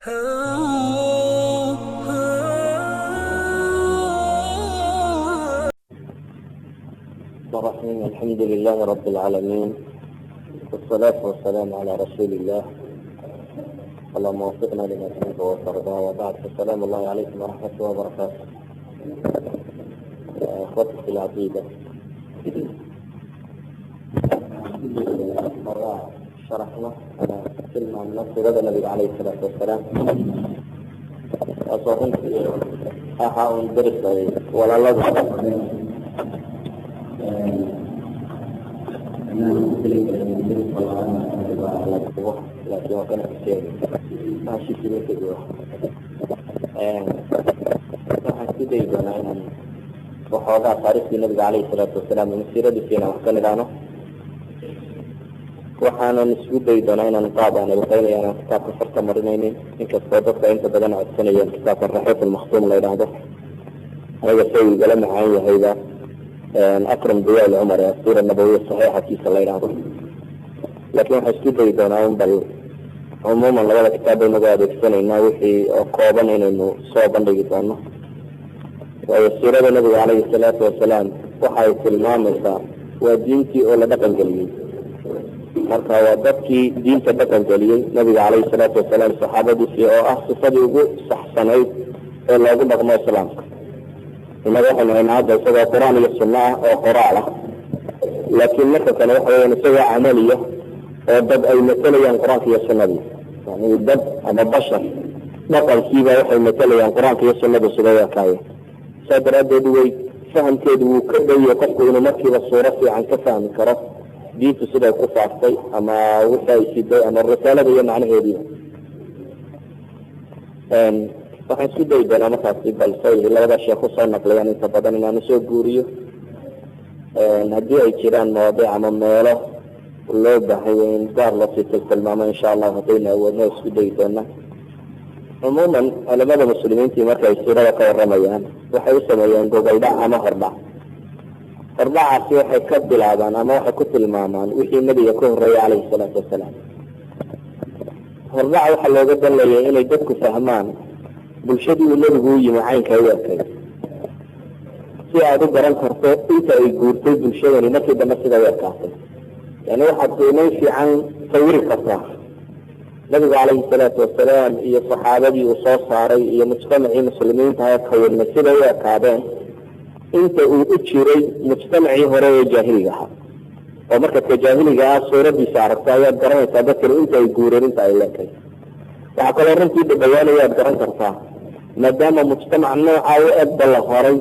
الرحيم. الحمد لله رب العالمين، والصلاة والسلام على رسول الله. اللهم وفقنا لما تحب وترضى، وبعد فالسلام الله عليكم ورحمة الله وبركاته. اخوتي في العقيدة، مرة شرحنا على كلمة عن نفس هذا النبي عليه الصلاة والسلام. أصلاً أحاول درس ولا لازم laakiin waa kana maashi waxaan ku dayi doonaa inaan waxoogaa taariikhdii nabiga caleyhi salaatu wasalaam iyo siiradiisiina wax ka nidhaano. waxaanan isku dayi doonaa inaan qaab aan ilqeynaya inaan kitaabka farta marinaynin, inkastoo dadka inta badan codsanayeen kitaabka raxiiq almakhtuum la yidhaahdo. anaga say igala macaan yahayba akram diyaa alcumar ee asiira nabawiya saxiixakiisa la yidhaahdo. laakiin waxaan isku dayi doonaa in bal cumuuman labada kitaab baynagu adeegsanaynaa wixii oo kooban inaynu soo bandhigi doono. waayo siirada nabiga caleyhi salaatu wasalaam waxay tilmaamaysaa waa diintii oo la dhaqan geliyey. marka waa dadkii diinta dhaqan geliyey nabiga caleyhi salaatu wasalaam, saxaabadiisii oo ah sifadii ugu saxsanayd ee loogu dhaqmo islaamka. inaga waxaynu haynaa hadda isagoo qur-aan iyo sunno ah oo qoraal ah, laakiin marka kale waxa weyaan isagoo camaliya oo dad ay matalayaan qur-aanka iyo sunnadii. yani dad ama bashar dhaqankiiba waxay matalayaan qur-aanka iyo sunnadu sida ekaaya. saa daraaddeed way fahamkeedu wuu ka dhawiye qofku inuu markiiba suuro fiican ka fahmi karo diintu siday ku faaftay ama wixii ay siday ama risaalada iyo macnaheediiba. waxaan isku dayi doonaa markaasi balse labada sheekh usoo naqlayaan inta badan inaanu soo guuriyo. haddii ay jiraan mawaadiic ama meelo loo baahanya in gaar loosii tilmaamo insha allah haddaynu awoodno isku dayi doonaa. cumuuman culamada muslimiintii markay siirada ka waramayaan waxay u sameeyeen gogoldhac ama hordhac. hordhacaasi waxay ka bilaabaan ama waxay ku tilmaamaan wixii nabiga ka horreeyay caleyhi salaatu wasalaam. hordhaca waxaa looga danlayay inay dadku fahmaan bulshadii uu nebigu u yimi caynka u ekay, si aada u garan karto inta ay guurtay bulshadani markii dambe sida u ekaatay. yani waxaad qiimeyn fiican sawiri kartaa nabigu caleyhi salaatu wasalaam iyo saxaabadii uu soo saaray iyo mujtamacii muslimiinta ee kawirnay siday u ekaadeen inta uu u jiray mujtamacii hore ee jaahiliga ahaa. oo markadka jaahiliga ah suuradiisa aragta ayaad garanaysaa dadkani inta ay guureen inta ay leekay. waxaa kaloo runtii dhawaanayaad garan kartaa maadaama mujtamac nooca u egba la horay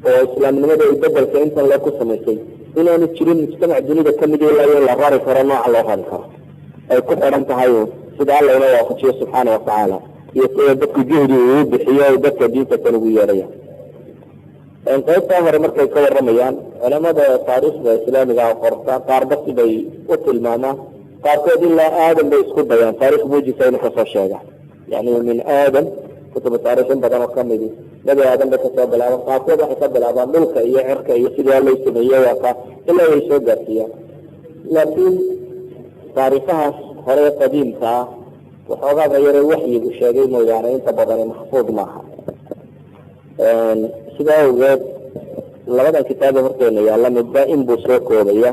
oo islaamnimada ay bedelka intan lee ku samaysay inaanu jirin mujtamac dunida kamid ilaa la rari karo nooca loo rari karo. ay ku xiran tahay sida alla ina waafajiyo subxaana watacaala iyo sida dadku juhdi uu bixiyo ay dadka diinta kan ugu yeedhaya. qaybtaa hore markay ka waramayaan culamada taariikhda islaamiga qorta qaarba sibay u tilmaamaan. qaarkood ilaa aadam bay isku dayaan taarikh muujisa inu kasoo sheega. yani min aadam kutuba taarikhin badan oo kamidi nabi aadam bay kasoo bilaabaan. qaarkood waxay ka bilaabaan dhulka iyo cirka iyo sidii alla sameeyey waka ilaa way soo gaarsiiyaan. laakiin taariikhahaas hore qadiimka ah waxoogaaba yare waxyigu sheegay mooyaane inta badani maxfuud maaha. sidaa awgeed labadan kitaaba horteena yaalla midba in buu soo koobaya,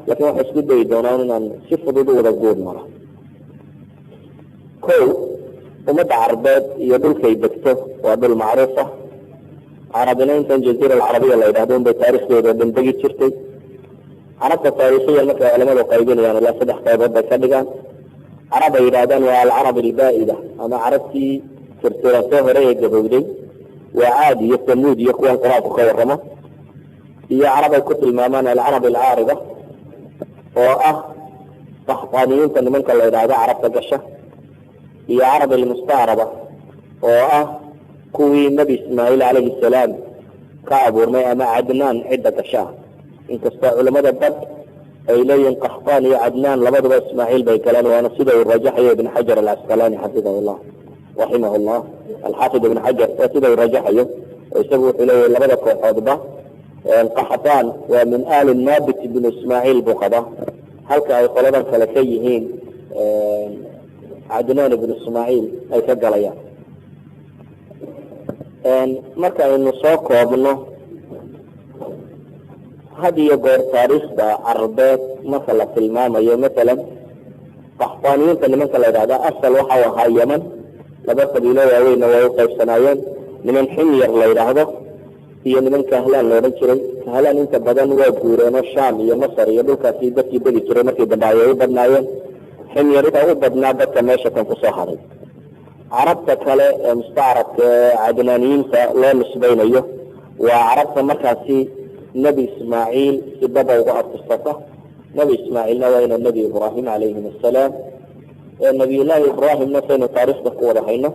laakiin waxaa isku dayi doonaa inaan si fudud u wada guud maro. kow, ummadda carbeed iyo dhulkay degto waa dhul macruuf ah. carabina intan jaziira alcarabiya la yidhahdo unbay taarikhdeeda dhan degi jirtay. carabta taariikhiya markay culamadu qaybinayaan ilaa 3 qaybood bay ka dhigaan. carab ay yidhahdaan waa alcarab albaa'ida ama carabtii tirtirasoo hore ee gabowday, waa caad iyo samuud iyo kuwan qur-aanku ka waramo. iyo carab ay ku tilmaamaan alcarab alcaarida oo ah qaxtaaniyiinta nimanka la yidhaahdo carabta gasha. iyo carab almustaaraba oo ah kuwii nebi ismaaciil calayhi salaam ka abuurmay ama cadnaan cidda gasha. inkastoo culamada bad ay leeyihiin qaxtaan iyo cadnaan labaduba ismaaciil bay galeen, waana sida uu rajaxayo ibn xajar alcasqalaani xafidahullah raximahullah. alxaafid ibn xajar waa sida uu rajaxayo oo isagu wuxuu leeyahay labada kooxoodba qaxtaan waa min aali naabit ibn ismaaciil buu qabaa, halka ay qoladan kale ka yihiin cadnaan ibnu ismaaciil ay ka galayaan. marka aynu soo koobno had iyo goor taariikhda carabeed marka la tilmaamayo, masalan qaxtaaniyiinta nimanka la yidhahda asal waxau ahaa yeman, laba qabiilo waaweynna way u qaybsanaayeen, niman ximyar la yidhaahdo iyo niman kahlaan la odhan jiray. kahlaan inta badan waa guureenoo shaam iyo masar iyo dhulkaasi dadkii degi jiray markii dambe ayay u badnaayeen. ximyar inta u badnaa dadka meesha kan kusoo haray. carabta kale ee mustacrabka ee cadnaaniyiinta loo nisbaynayo waa carabta markaasi nebi ismaaciil si daba uga abtirsata. nebi ismaaciilna waa ina nebi ibraahim calayhim assalaam. nabiyullaahi ibraahimna saynu taariikhda ku wada hayno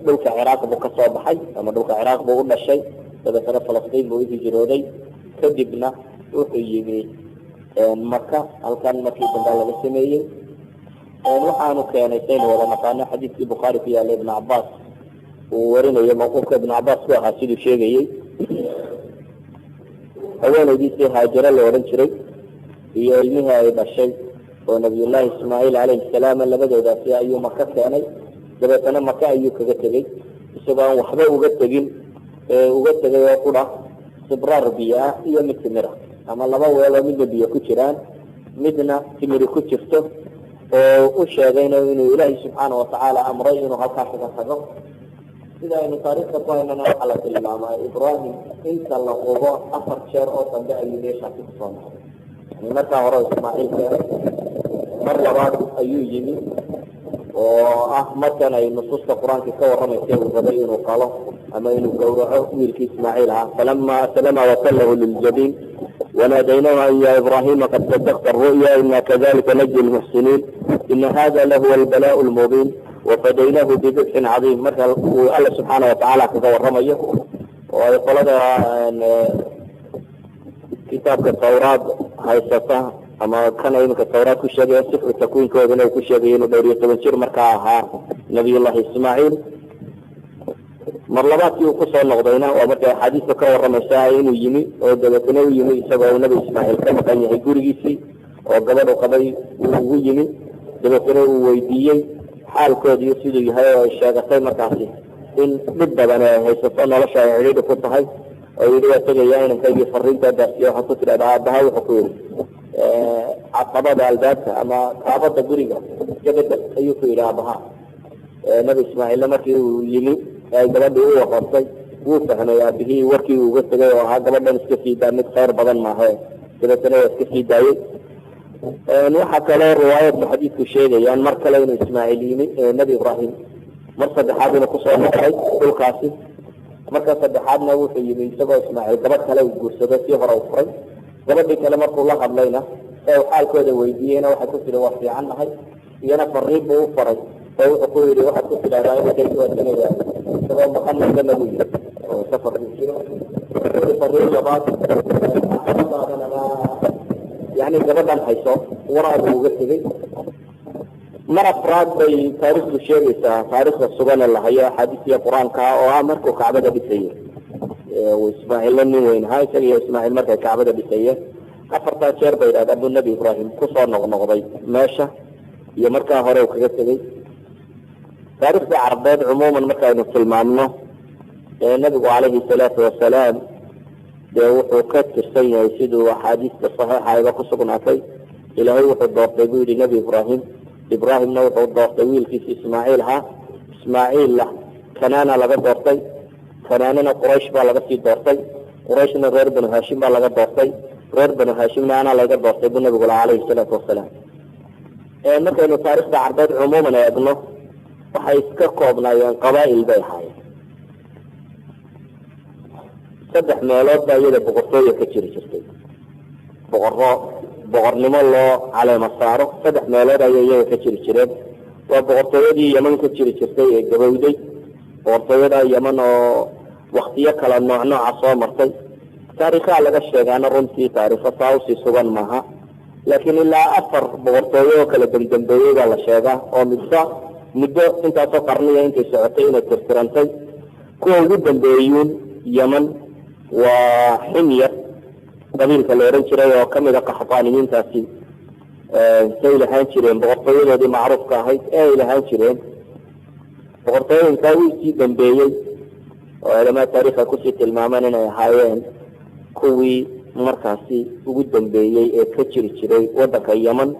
dhulka ciraaq buu ka soo baxay, ama dhulka ciraaq buu u dhashay, dabeetana falastiin buu u hijrooday, kadibna wuxuu yimi maka, halkan markii dambe laga sameeyey. waxaanu keenay saynu wada naqaano xadiidkii bukhaari ku yaalla ibn cabaas uu warinayo, mawquufka ibn cabaas ku ahaa siduu sheegayey. haweenaydiisii haajaro la odhan jiray iyo ilmihii ay dhashay oo nabiyullaahi ismaaciil calayhi salaam, labadoodaasi ayuu maka keenay. dabeetana maka ayuu kaga tegey isagoo aan waxba uga tegin, uga tegay oo qura sibraar biyo ah iyo mid timira, ama laba weeloo midna biyo ku jiraan midna timiri ku jirto, oo u sheegayna inuu ilaahay subxaana watacaala amray inuu halkaas kaga tago. sida aynu taariikhda ku haynana waxaa la tilmaamaa ibraahim inta la hubo 4 jeer oo dambe ayuu meeshaasi kusoo noqday. yani markaa hore ismaaciil keenay, mar labaad ayuu yimi oo ah markan ay nusuusta qur-aanka ka waramaysa uu rabay inuu qalo ama inuu gowraco wiilkii ismaaciil ahaa. falama aslama watallahu liljabiin وناديناه أن يا إبراهيم قد صدقت الرؤيا إنا كذلك نجزي المحسنين إن هذا لهو البلاء المبين وفديناه بذبح عظيم. مثل الله سبحانه وتعالى كذا رميه ويقول كتاب التوراة هاي سفاه أما كان يمكن التوراة كل شيء سفر التكوين كويبنا وكل شيء ودورية تبنشير مركاها نبي الله إسماعيل marlabaadkii uu kusoo noqdayna waa markay axaadiista ka waramaysaa inuu yimi oo dabeetana u yimi isagoo nabi ismaaciil ka maqan yahay gurigiisii oo gabadhu qabay uu ugu yimi. dabeetana uu weydiiyey xaalkoodiiyo siduu yahay oo ay sheegatay markaasi in dhib badan ay haysato, nolosha ay cidhiidhi ku tahay, oo yidhi waa tegaya inankaygii fariinta daasiyo. waxaa ku tidhahda aabbaha wuxuu ku yidhi caqabada albaabka ama kaabada guriga gabadha ayuu ku yidhi aabbaha. nabi ismaaciilna markii uu yimi ay gabadhii u waqortay wuu fahmay aabihii warkii uga tegay oo ahaa gabadhan iska sii daa, mid khayr badan maahe. dabeetana waa iska sii daayey. waxaa kaloo riwaayadka xadiidku sheegayaan mar kale inuu ismaaciil yimi nebi ibraahim mar saddexaad inuu kusoo noqday dhulkaasi. marka saddexaadna wuxuu yimi isagoo ismaaciil gabadh kale uu guursado, sii hore u furay. gabadhii kale markuu la hadlayna ee uu xaalkooda weydiiyeyna waxay ku tiri waa fiican nahay, iyana fariin buu u faray oo wuxuu ku yidhi waxaad ku tidhahdaa inakaygu waa tagayaa isagoo maqanagana buu yidhi oo safar buu jiro. fariin labaad yani gabadhan hayso waraabuu uga tegey. mar afraad bay taariikhdu sheegaysaa, taariikhda sugane la hayo axaadiistiya qur-aanka oo ah markuu kacbada dhisayey. ismaaciilna nin weyn ahaa, isaga iyo ismaaciil markay kacbada dhisayeen 4 jeer bay yidhahdaa buu nebi ibraahim kusoo noqnoqday meesha iyo markaa hore uu kaga tegey. taariikhda carabeed cumuuman markaynu tilmaamno nabigu calayhi salaatu wasalaam dee wuxuu ka tirsan yahay siduu axaadiista saxiixa iga ku sugnaatay. ilaahay wuxuu doortay buu yidhi nebi ibraahim, ibraahimna wuxuu doortay wiilkiisa ismaaciil ahaa, ismaaciilla kanaana laga doortay, kanaanana quraysh baa laga sii doortay, qurayshna reer banu haashim baa laga doortay, reer banu haashimna anaa laga doortay buu nabigu laha calayhi salaatu wasalaam. markaynu taariikhda carabeed cumuuman eegno waxay iska koobnaayeen qabaa'il bay ahaayeen. 3 meelood baa iyada boqortooya ka jiri jirtay, boqornimo loo caleema saaro. 3 meelood ayay iyaga ka jiri jireen. waa boqortooyadii yeman ka jiri jirtay ee gabowday, boqortooyada yeman oo waktiyo kala nooca soo martay. taariikhaha laga sheegaana runtii taariikho saa usii sugan maaha, laakiin ilaa 4 boqortooyo oo kala dambeeyey baa la sheegaa oo muddo intaasoo qarniya intay socotay inay tirtirantay. kuwa ugu dambeeyuun yeman waa ximyar qabiilka la ohan jiray oo kamida qaxtaaniyiintaasi say lahaan jireen boqortooyadoodii macruufka ahayd ee ay lahaan jireen. boqortooyinkaa wuu sii dambeeyey oo culamaa taariikha kusii tilmaamaan inay ahaayeen kuwii markaasi ugu dambeeyey ee ka jiri jiray wadanka yeman,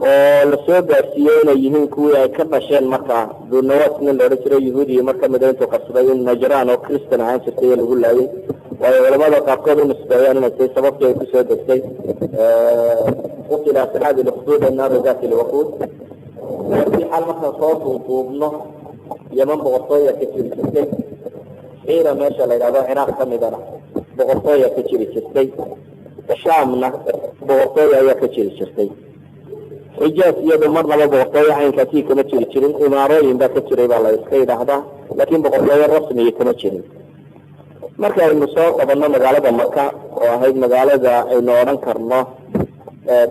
oo lasoo gaarsiiyey inay yihiin kuwii ay ka dhasheen markaa dunawas nin la odhan jiray yahuudiya mar kamida intuu qabsaday in najraan oo christan ahaan jirtay lagu laayay. waayo culamada qaarkood u nisbeeyaan inay tahay sababtii ay kusoo degtay qutila asxaabi lukduud annaaru daati lwaquud. si xaal markaan soo duuduubno yeman boqortooya ka jiri jirtay, xiira meesha la yidhahdo ciraaq kamidana boqortooya ka jiri jirtay, shaamna boqortooya ayaa ka jiri jirtay. xijaas iyadu marnaba boqortooyo caynkaasi kama jiri jirin, imaarooyin baa ka jiray baa la iska yidhaahdaa, laakiin boqortooyo rasmiga kama jirin. marka aynu soo qabanno magaalada maka oo ahayd magaalada aynu odhan karno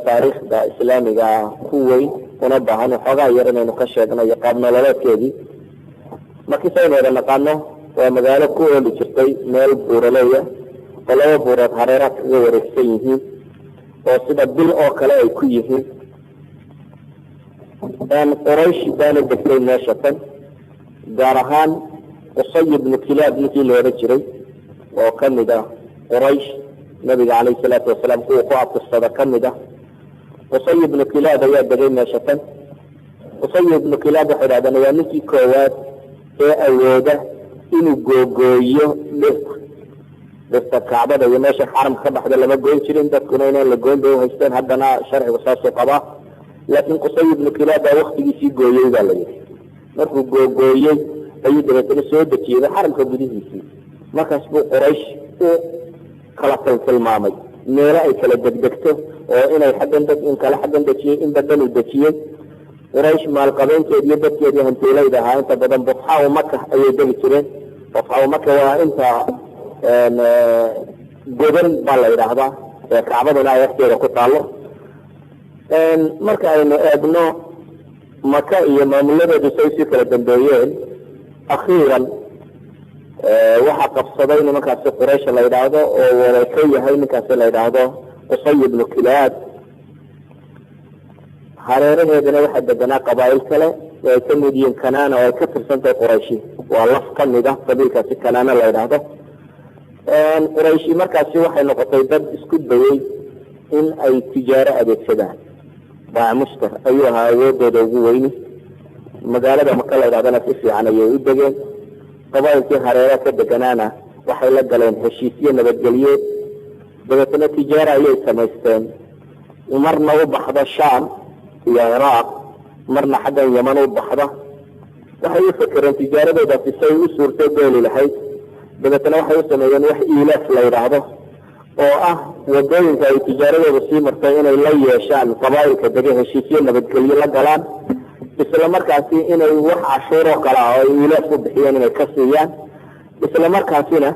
taariikhda islaamiga ku weyn una baahan xoogaa yar inaynu ka sheegno iyo qaab nololeedkeedii. markiisaynu wada naqaano waa magaalo ku ooli jirtay meel buuraleya oo laba buurood hareeraad kaga wareegsan yihiin oo sida bil oo kale ay ku yihiin. quraysh baana degtay meesha tan, gaar ahaan qusay ibnu kilaab ninkii la odhan jiray oo kamid ah quraysh nabiga caleyhi salaatu wasalaam kuwa ku abtirsada kamid ah. qusay ibnu kilaab ayaa degay meesha tan. qusay ibnu kilaab waxay dhahdeen waa ninkii koowaad ee awooda inuu googooyo dhirta kacbada iyo meesha xaramka ka baxda lama goyn jirin, dadkuna inaan la goyn bay uhaysteen, haddana sharcigu saasuu qabaa. laakiin qusay ibnu kilaab baa waktigiisii gooyey baa la yidhi. markuu googooyey ayuu dabeetana soo dejiyey xaramka gudihiisii. markaas buu quraysh u kala tilmaamay meelo ay kala degdegto oo inay xaggan deg in kale xaggan dejiyey in badan uu dejiyey. quraysh maalqabeynteed iyo dadkeedii hantiilayda ahaa inta badan bufxaa maka ayay degi jireen. bufxaa maka waa inta godan baa la yidhaahdaa ee kacbadana ay agteeda ku taalo. marka aynu eegno maka iyo maamuladeedu say sii kala dambeeyeen, akhiiran waxaa qabsaday nimankaasi quraysh la yidhaahdo oo wada ka yahay ninkaasi la yidhaahdo qusay ibnu kilaab. hareeraheedana waxaa deganaa qabaa'il kale oo ay kamid yihiin kanaana oo ay ka tirsantahay qurayshi, waa laf kamid ah qabiilkaasi kanaana la yidhaahdo. qurayshi markaasi waxay noqotay dad isku dayey in ay tijaaro adeegsadaan. baamushtar ayuu ahaa awoodooda ugu weyni. magaalada maka la yidhahdana si fiican ayay u degeen. qabaa'ilkii hareeraha ka deganaana waxay la galeen heshiisyo nabadgelyeed. dabeetana tijaaro ayay samaysteen, marna u baxda shaam iyo ciraaq, marna xaggan yeman u baxda. waxay u fakereen tijaaradoodaasi say u suurto geeli lahayd. dabeetana waxay u sameeyeen wax iilaaf la yidhaahdo oo ah wadooyinka ay tijaaradooda sii martay inay la yeeshaan qabaa'ilka dege heshiisyo nabadgelyo la galaan, isla markaasi inay wax cashuuroo kale ah oo ay iilaaf ku bixiyeen inay ka siiyaan, isla markaasina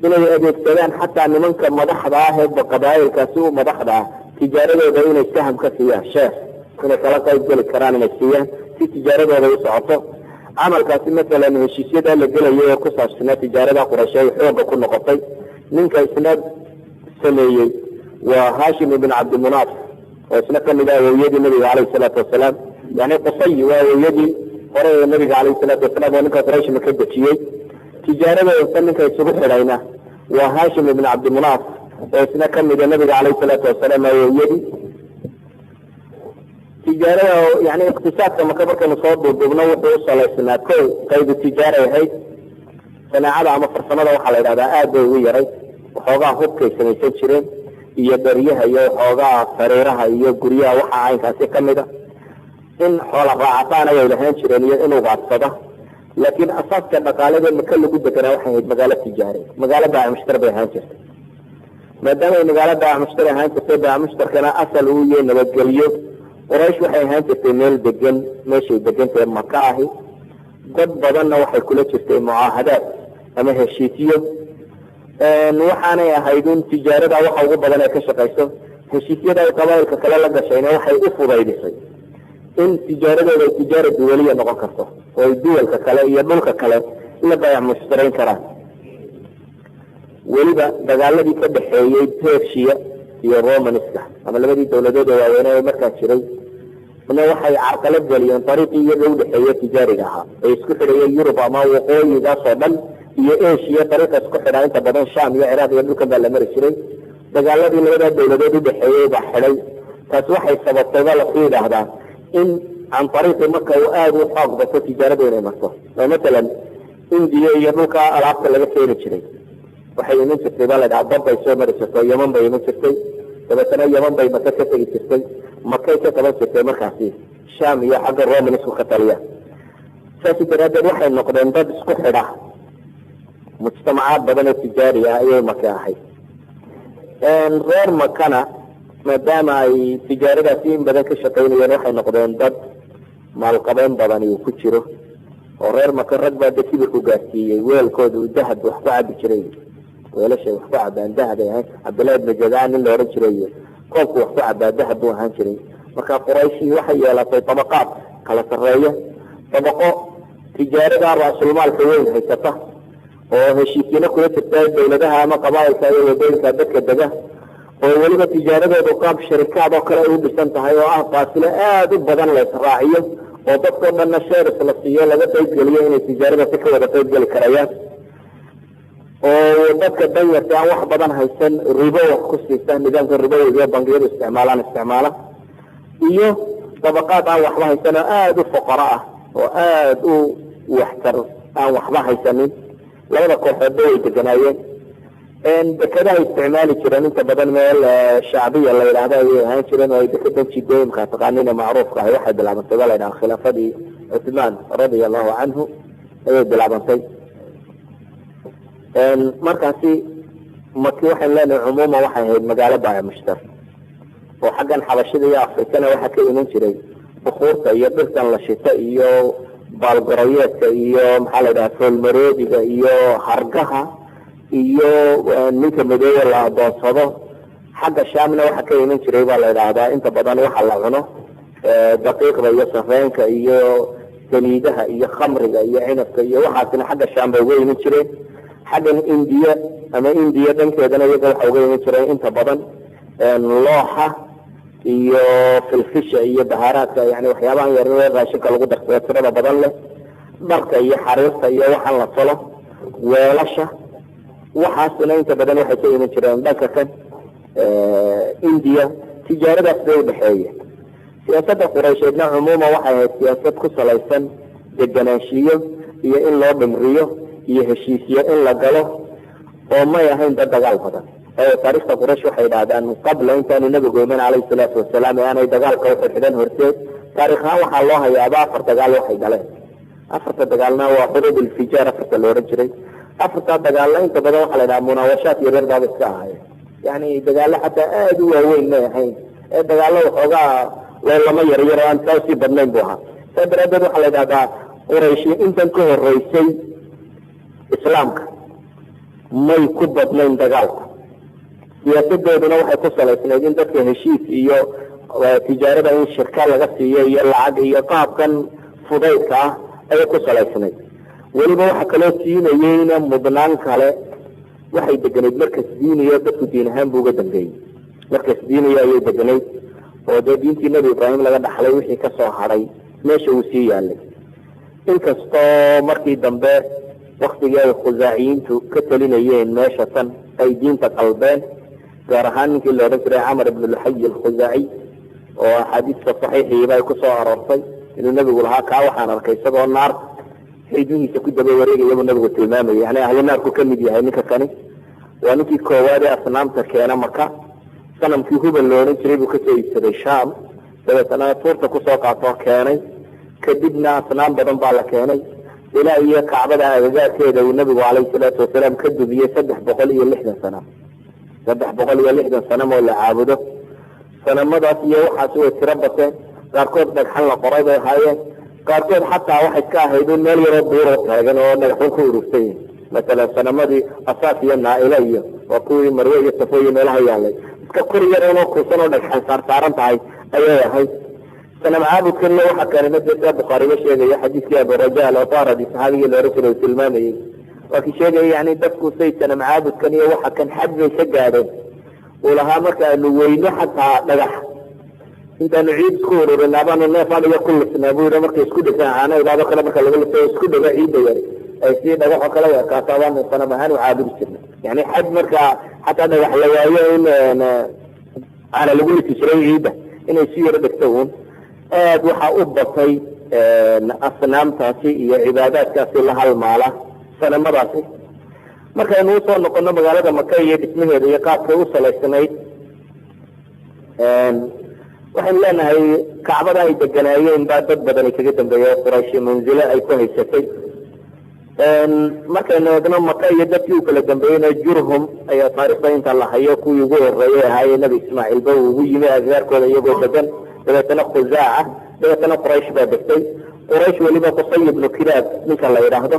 inay adeegsadaan xataa nimanka madaxda ah ee qabaa'ilkaasi u madaxda ah tijaaradooda inay saham ka siiyaan, sheer inay kala qayb geli karaan inay siiyaan si tijaaradooda u socoto. camalkaasi masalan heshiisyada la gelayay oo ku saabsanaa tijaarada quraysh ay xooga ku noqotay. ninka isna sameeyey waa hashim ibn cabdimunaaf oo isna kamid ah awowyadii nabiga caleyhi salaatu wasalaam. yani qusay waa awowyadii hore ee nabiga caleyhi salaatu wasalaam oo ninka quraysh maka dejiyey. tijaaradooda ninka isugu xidhayna waa hashim ibn cabdimunaaf oo isna kamid ah nabiga caleyhi salaatu wasalaam awowyadii. tijaarada yani iqtisaadka maka markaynu soo duuduubno wuxuu u salaysnaa kow qaybu tijaaray ahayd. sanaacada ama farsamada waxaa la yidhahdaa aad bay ugu yaray. waxoogaa hubkay samaysan jireen iyo daryaha iyo waxoogaa sariiraha iyo guryaha waxa caynkaasi kamid a. in xoola raacataan ayay lahaan jireen iyo in ugaadsada. laakiin asaaska dhaqaalada maka lagu deganaa waxay ahayd magaalo tijaare, magaalo baamushtar bay ahaan jirtay. maadaama ay magaalo baamushtar ahaan jirtay, baamushtarkana asal uu yahay nabadgelyo. quraysh waxay ahaan jirtay meel degan, meeshay degantae maka ahi. dad badanna waxay kula jirtay mucaahadaad ama heshiisyo. waxaanay ahayd in tijaarada waxa ugu badan ay ka shaqayso. heshiisyada ay qabaa'ilka kale la gashayna waxay u fudaydisay in tijaaradooda ay tijaara duwaliya noqon karto oo ay duwalka kale iyo dhulka kale la baayac mushtarayn karaan. weliba dagaaladii ka dhexeeyey persia iyo romaniska ama labadii dawladood ee waaweynaa ee markaa jiray ina waxay carqalad geliyeen dariiqii iyaga udhexeeya tijaariga ahaa ee isku xidhaya yurub ama waqooyigaas oo dhan iyo asia dariiqa isku xidhaa inta badan sham iyo ciraaq iyo dhulkan baa la mari jiray dagaaladii labadaa dawladood udhexeeyey baa xidhay taas waxay sababtay baa laku yidhaahdaa in can ariiqi marka uu aada u xoog bato tijaaradu inay marto oo matalan indiya iyo dhulka alaabta laga keeni jiray waxay iman jirtay baa ladhaha babbay soo mari jirtay yeman bay iman jirtay dabeetana yeman bay maka ka tegi jirtay makay ka qaban jirtay markaasi sham iyo xagga romanisku ka taliya saasi daraadeed waxay noqdeen dad isku xidha mujtamacaad badan oo tijaari ah ayay maka ahayd reer makana maadaama ay tijaaradaasi in badan ka shaqaynayeen waxay noqdeen dad maalqabeyn badani uu ku jiro oo reer maka rag baa de kibir ku gaarsiiyey weelkooda uu dahab wax ku cabi jiray weelashay wax ku cabaan dahab ay ahayn cabdillahi ibnu jadaan nin la odhan jiray koobku wax ku cabaa dahab buu ahaan jiray marka qurayshii waxay yeelatay tabaqaad kala sarreeya tabaqo tijaarada raasulmaalka weyn haysata oo heshiisyana kula jirta dawladaha ama qabaailka iyo wadooyinka dadka dega oo weliba tijaaradoodu qaab sharikaad oo kale ay u dhisan tahay oo ah faasilo aada u badan la israaciyo oo dadkao dhanna shares la siiyo laga qaybgeliyo inay tijaaradaasi ka wada qaybgeli karayaan oo dadka danyarta aan wax badan haysan ribo wax ku siisa nidaamka ribowiga bangiyadu isticmaala iyo dabaqaad aan waxba haysan oo aada u fuqaro ah oo aada u waxtar aan waxba haysanin labada kooxoodba way deganaayeen dekadaha isticmaali jireen inta badan meel shacbiya la yidhaahdo ayay ahaan jireen oo ay dekadan jidooyinka taqaanina macruufka ahay waxay bilaabantay baa la yidhaha khilaafadii cuthmaan radia allahu canhu ayay bilaabantay markaasi maki waxayn leenahay cumuuma waxay ahayd magaalo baaca mushtar oo xaggan xabashida iyo afrikana waxaa ka iman jiray bukuurta iyo dhirtan la shita iyo baalgarayeedka iyo maxaa la yidhaha foolmaroodiga iyo hargaha iyo ninka madoobe la adoonsado xagga shaamna waxaa ka iman jiray baa la yidhaahdaa inta badan waxa la cuno daqiiqda iyo sareenka iyo saliidaha iyo khamriga iyo cinabka iyo waxaasina xagga shaam bay uga iman jireen xaggan indiya ama indiya dhankeedana iyaga waxa uga iman jireen inta badan looxa iyo filfisha iyo bahaaraadka yani waxyaabahan yaree raashinka lagu darsado tirada badan leh dharka iyo xariirta iyo waxaan la tolo weelasha waxaasina inta badan waxay ka iman jireen dhanka kan indiya tijaaradaas bay udhexeeye siyaasada quraysheedna cumuuma waxay ahayd siyaasad ku salaysan deganaanshiyo iyo in loo dhimriyo iyo heshiisyo in la galo oo may ahayn dad dagaal badan taarikhta quraysh waxay idhahdaan qabla intaanu nabigu iman calayhi salaatu wasalaam ee aanay dagaalka uxidxidhan horteed taarikh ahaan waxaa loo hayaaba 4 dagaal waxay galeen 4 dagaalna waa xuruub ilfijaar 4 la ohan jiray 4 dagaalna inta badan waxaa la idhaha munaawashaad yaryar baaba iska ahaayeen yani dagaalo xataa aada u waaweyn may ahayn ee dagaalo waxoogaa loolama yaryar oo aan saa usii badnayn buu ahaa saa daraadeed waxaa la idhahdaa qurayshi intan ka horeysay islaamka may ku badnayn dagaalku siyaasadooduna waxay ku salaysnayd in dadka heshiis iyo tijaarada in shirka laga siiyo iyo lacag iyo qaabkan fudaydka ah ayay ku salaysnayd weliba waxa kaloo siinayeyna mudnaan kale waxay deganayd markas diiniyo dadku diin ahaan buu uga dambeeyey markas diiniyo ayay deganayd oo dee diintii nebi ibraahim laga dhaxlay wixii kasoo hadhay meesha uu sii yaalay inkastoo markii dambe waktigii ay khusaaciyiintu ka talinayeen meesha tan ay diinta qalbeen gaar ahaan ninkii la odhan jiray camar ibn luxay alkhusaaciy oo axaadiista saxiixiiba ay kusoo aroortay inuu nebigu lahaa kaa waxaan arkay isagoo naar xidihiisa ku daba wareegaya buu nabigu tilmaamayay yani ahlu naarku ka mid yahay ninka kani waa ninkii koowaad ee asnaamta keena maka sanamkii hubal la odhan jiray buu kasoo iibsaday sham dabeetana tuurta kusoo qaatoo keenay kadibna asnaam badan baa la keenay ilaa iyo kacbada agagaarkeeda uu nabigu calayhi salaatu wasalaam ka dubiyey 360 sano 360 sanamoo la caabudo sanamadaas iyo waxaas way tiro bateen qaarkood dhagxan la qoray bay ahaayeen qaarkood xataa waxay ka ahayd in meel yaroo buuro taagan oo dhagaxun ku urursan yihin masalan sanamadii asaas iyo naaila iyo waa kuwii marwe iyo safo iyo meelaha yaalay iska kor yaroo kuusan oo dhagxan saarsaaran tahay ayay ahayd sanam caabudkanna waxa keenay nabiga bukhaariga sheegaya xadiiskii aburajaal oo taaradi saxaabigii la oran jiray uu tilmaamayey waa kii sheegaya yani dadku say sanam caabudkan iyo waxa kan xad bay ka gaadheen ولها مركا نوينه حتى دغح انت نعيد كور نابان الناس هذا كل سنه بو مركا اسكو دغا انا اذا كلا مركا لو اسكو دغا عيد يري اي سي دغخ كلا كاسوان سنه وعابد جرنا يعني حد مركا حتى دغح لوايين على لو قلت شري عيده inay si yar dhigtoon aad waxa u batay asnaamtaasi iyo cibaadaadkaasi la halmaala sanamadaasi markaynu soo noqono magaalada Maka iyo dhismaheeda iyo qaabka u salaysanayd waxaan leenahay Kacbada ay deganaayeen baa dad badan kaga dambeeyay Quraysh manzila ay ku haysatay markaynu eegno Maka iyo dadkii kala dambeeyay Jurhum ayaa taariikhda inta la hayo kuwii ugu horeeyay ahaa Nabi Ismaaciil baa ugu yimi agaarkooda iyagoo degan dabeetana Khuzaa'a dabeetana Quraysh baa degtay Quraysh waliba Qusay ibn Kilaab ninka la yiraahdo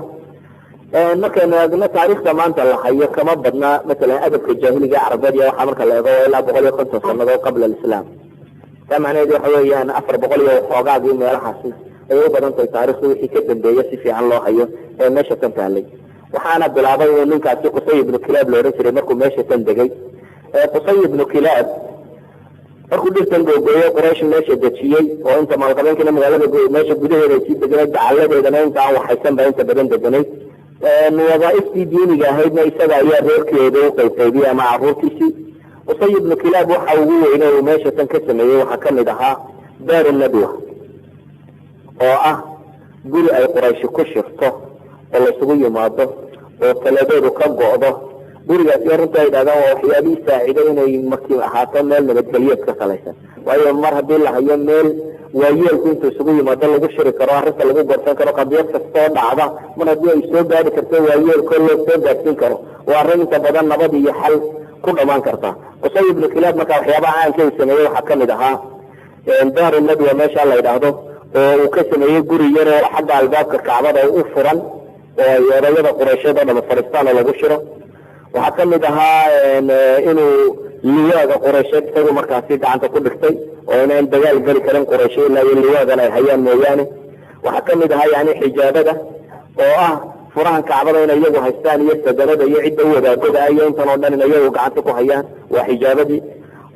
markaynu eegno taariikhda maanta la hayo kama badna mesela adabka jaahiliga Carabiga waxa marka la eego ilaa 150 sano qabla al-Islaam tamaaneed waxa weeyaan 400 iyo xoogaagii meelahaasi ay u badan tahay taariikhdu wixii ka dambeeyay si fiican loo hayo ee meesha kan taalay waxaana bilaabay in ninkaasi Qusay ibn Kilaab loo oran jiray markuu meesha kan degay Qusay ibn Kilaab markuu dhirtan googoyo Quraysh meesha dejiyay oo inta maalqabeenkina magaalada meesha gudaheeda ay deganay dacaladeedana inta aan waxaysan baa inta badan deganay wadaa'iftii diiniga ahaydna isaga ayaa reerkeeda u qaybqaybiyay ama carruurtiisii Qusay ibn Kilaab waxa ugu weynay uu meesha kan ka sameeyay waxa ka mid ahaa daar an-nadwa oo ah guri ay Quraysh ku shirto oo la isugu yimaado oo taladeedu ka go'do gurigaas runta ay dhadaan waxyaabay saaciday inay markii ahaato meel nabadgelyo ka salaysan waayo mar hadii la hayo meel waayeelku inta isugu yimaado lagu shiri karo arrinta lagu gorsan karo qadiyad kasta dhacda mar hadii ay soo gaari karto waayeelku loo soo gaarsin karo waa arrinta badan nabad iyo xal ku dhamaan karta Qusay ibn Kilaab marka waxyaabaha aan ka sameeyay waxa ka mid ahaa daar an-nadwa meesha la yiraahdo oo uu ka sameeyay guri yar oo xagga albaabka Kacbada u furan oo yarayada Qurayshada dama Falastiin lagu shiro waxa ka mid ahaa inuu liwaaga Quraysheed isagu markaasi gacanta ku dhigtay oo inaan dagaal gali karin Quraysh ilaa liwaagana ay hayaan mooyaane waxa ka mid ahaa yani xijaabada oo ah furahan Kacbada inay iyagu haystaan iyo sadarada iyo cidda wadaagada ay intan oo dhan iyagu gacanta ku hayaan waa xijaabadii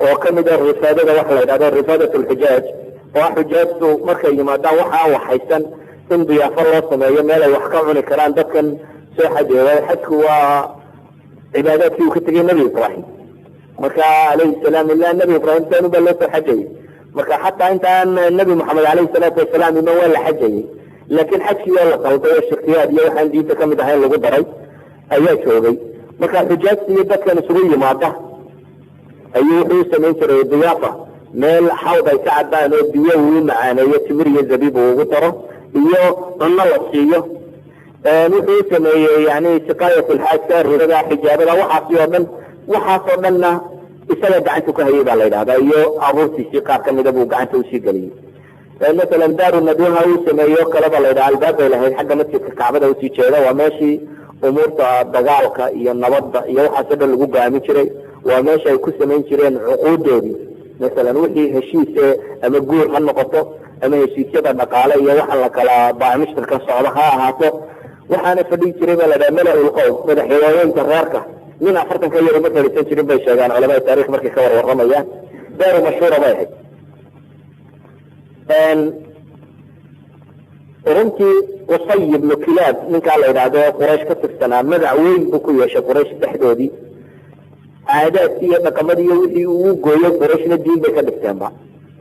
oo ka mid ah rifaadada waxa la yiraahdo rifaadatul xijaaj oo xujaajtu markay yimaadaan waxa waxaysan in diyaafo loo sameeyo meel ay wax ka cuni karaan dadkan soo xajeeya xadku waa cibaadaadkii uu ka tagay Nabi Ibrahim marka alayhi salaam illa Nabi Ibrahim taanu bal loo xajay marka hatta intaan Nabi Muhammad alayhi salatu wasalaam inuu wala xajay laakiin xajkii waa la qalday shirkiyaad iyo waxaan diinta kamid ahayn lagu daray ayaa joogay marka xujaajtu iyo dadkan isugu yimaada ayuu wuxuu sameyn jiray diyaafa meel xawd ay ka cadaan oo biyo uu macaaneeyo timir iyo zabiib uu ugu daro iyo cunno la siiyo wuxuu sameeyay yani siqaayatul xaajka rida xijaabada waxaasoo dhanna isaga gacanta ku hayay baa la yidhahdaa iyo abuurtiisii qaar ka mida buu gacanta usii geliyey مثلا دار الندوة هاي سميه كلام الله يدعى الباب إلى هاي حاجة مثل كعبة وتيجي وماشي أمور دقالك يا النبض يا حسب الجوجا مشري وماشي يكون سمين شرين عقود دوري مثلا وحي هشيس أما جور هالنقطة أما هشيس كذا دقالة يا وحنا كلا بعمش الكسرها هاتو وحنا فدي شري ولا دملا القوم من حيوان تغاركه من أفرتن كير مثل تنشري بيشجعان علماء التاريخ مركي خبر والرميان دار مشهورة باهي runtii Qusay ibn Kilaab ninka la yiraahdo Quraysh ka tirsanaa magac weyn uu ku yeeshay Quraysh dhexdoodii caadaadkii iyo dhaqamadii wixii uu gooyay Qurayshna diin bay ka dhigteenba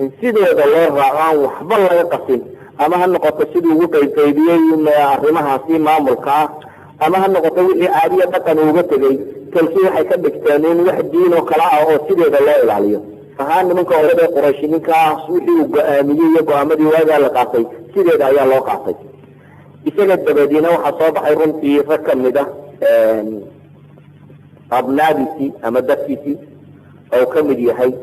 in sidooda loo raacaan waxba laga qasin ama ha noqoto sidii ugu qaybqaybiyay arrimahaasi maamulka ama ha noqoto wixii caadiya dhaqan uga tagay kalkii waxay ka dhigteen in wax diin oo kala ah oo sidooda loo ilaaliyo فهان من كورد قريش من كاسوحي وقامية وقامدي وهذا لقاطي سيدة يا الله قاطي بسنة دبادينا وحصاب حيرون في ركم ندى أبنابيسي أمدفيسي أو كمدي هاي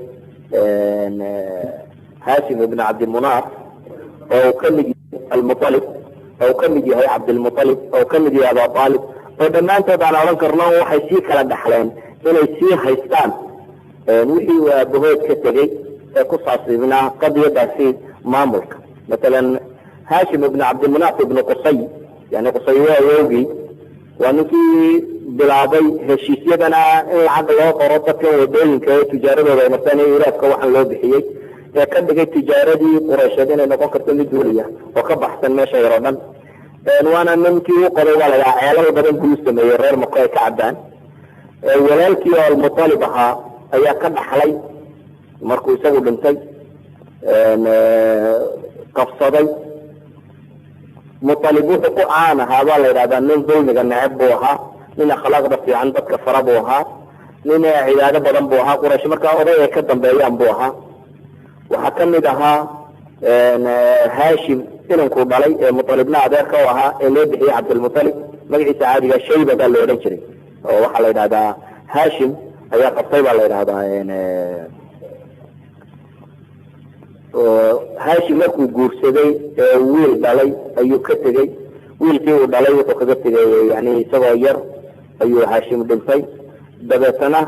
هاشم بن عبد المناف أو كمدي المطلب أو كمدي هاي عبد المطلب أو كمدي أبا طالب فدما أنت على رنكرناه وحيسيك على الدحلان إنه يسير هيستان وحي وبهود كتغي قصص من قضية في ماملك مثلا هاشم بن عبد المناف بن قصي يعني قصي يوغي وانكي bilaabay heshiisyadana in lacag loo qoro dadkan wadooyinka ee tijaaradooda ay martaan ee iraadka waxaan loo bixiyey ee ka dhigay tijaaradii quraysheed inay noqon karto mid duuliya oo ka baxsan meesha yar oo dhan waana ninkii u qoray waa la yidhaha ceelal badan buu sameeyey reer mako ay ka cabbaan walaalkii oo almutalib ahaa ayaa ka dhaxlay markuu isagu dhintay qabsaday mutalib wuxuu ku caan ahaa baa la yidhahdaa nin dulmiga neceb buu ahaa nin akhlaaqda fiican dadka fara buu ahaa nin cibaado badan buu ahaa quraysh markaa oday ay ka dambeeyaan buu ahaa waxaa kamid ahaa hashim inankuu dhalay ee mutalibna adeerka u ahaa ee loo bixiyey cabdilmutalib magaciisa caadiga shayba baa la odhan jiray oo waxaa la yidhahdaa hashim ayaa qabtay baa la yidhahdaa hashim markuu guursaday wiil dhalay ayuu ka tegey wiilkii uu dhalay wuxuu kaga tegay yani isagoo yar ayuu hashim dhintay dabeetana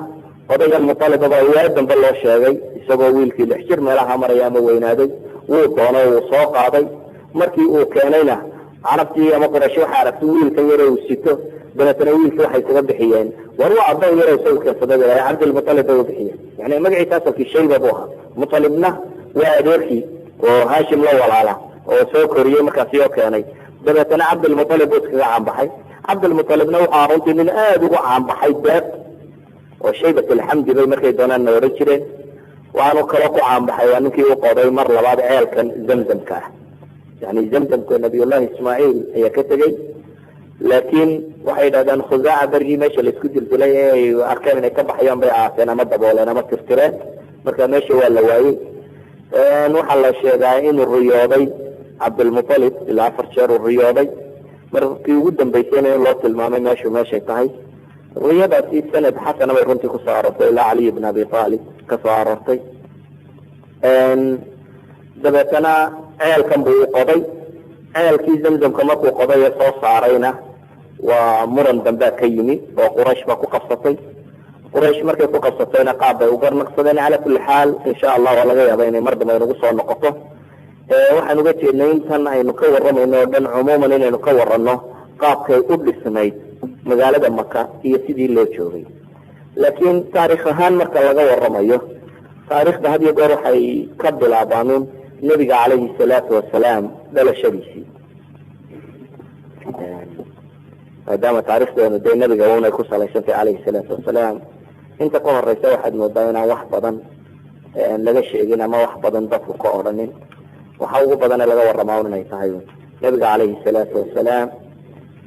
odayga mutalibaba waa dambe loo sheegay isagoo wiilkii 6 jir meelaha maraya ama weynaaday wuu doono wuu soo qaaday markii uu keenayna carabtii ama quraysh waxaa aragtay wiilkan yar uu sito dabeetana wiilkii waxay kaga bixiyeen war waa adoon yar soo keensaday cabdilmutalib buu bixiyey yani magaciisa asalkii shayba buu ahaa mutalibna waa adeerkii oo hashim la walaala oo soo koriyey markaasi oo keenay dabeetana cabdilmutalib buu iskaga caanbaxay cabdilmutalibna waxaa runtii nin aada ugu caanbaxay beeb oo shaybat alxamdi bay markay doonaan na odhan jireen waxaanu kalo ku caanbaxay waa ninkii u qoday mar labaad ceelkan zamzamka ah yani zamzamka nabiyullahi ismaaciil ayaa ka tegey laakiin waxay yidhahdaan khusaaca bergii meesha laisku dildilay ee ay arkeen inay ka baxayaan bay aaseen ama dabooleen ama tirtireen marka meesha waa la waayey waxaa la sheegaa inuu riyooday cabdilmutalib ilaa 4 jeer uu riyooday markii ugu dambaysayna in loo tilmaamay meeshay tahay riyadaasi sanad xasana bay runtii kusoo aroortay ilaa caliy bn abi aalib kasoo aroortay dabeetana ceelkan buu u qoday ceelkii zamzamka markuu qoday ee soo saarayna waa muran dambea ka yimi oo quraysh baa ku qabsatay quraysh markay ku qabsatayna qaab bay u garnaqsadeen cala kulli xaal insha allah waa laga yaaba inay mar dambe inagu soo noqoto waxaan uga jeednay intan aynu ka waramayno o dhan cumuuman inaynu ka warano qaabkay u dhisnayd magaalada maka iyo sidii loo joogay laakiin taarikh ahaan marka laga waramayo taarikhda had iyo goor waxay ka bilaabaanuun nebiga calayhi salaatu wasalaam dhalashadiisii maadaama taarikhdeenu dee nebiga unay ku salaysantay calayhi salaatu wasalaam inta ka horeysa waxaad moodaa inaan wax badan laga sheegin ama wax badan dadku ka odhanin waxa ugu badane laga waramaa un inay tahay nebiga calayhi salaatu wasalaam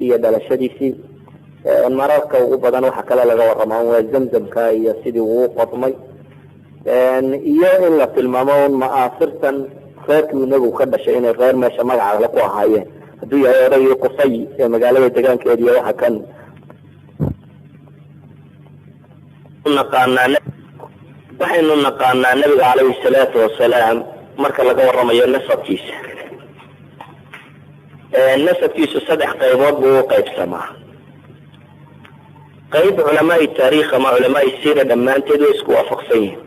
iyo dhalashadiisii mararka ugu badan waxa kale laga waramaa waa zamzamka iyo sidii uu qodmay iyo in la tilmaamo un ma'aasirtan reerkii nebigu ka dhashay inay reer meesha magacaale ku ahaayeen hadduu yahay odagii qusay ee magaalada degaankeeda iyo waxa kan waxaynu naqaanaa nebiga calayhi salaatu wasalaam marka laga waramayo nasabkiisa nasabkiisu 3 qaybood buu u qaybsamaa qayb culamaai taariikh ama culamaai siira dhammaanteed way isku waafaqsan yihin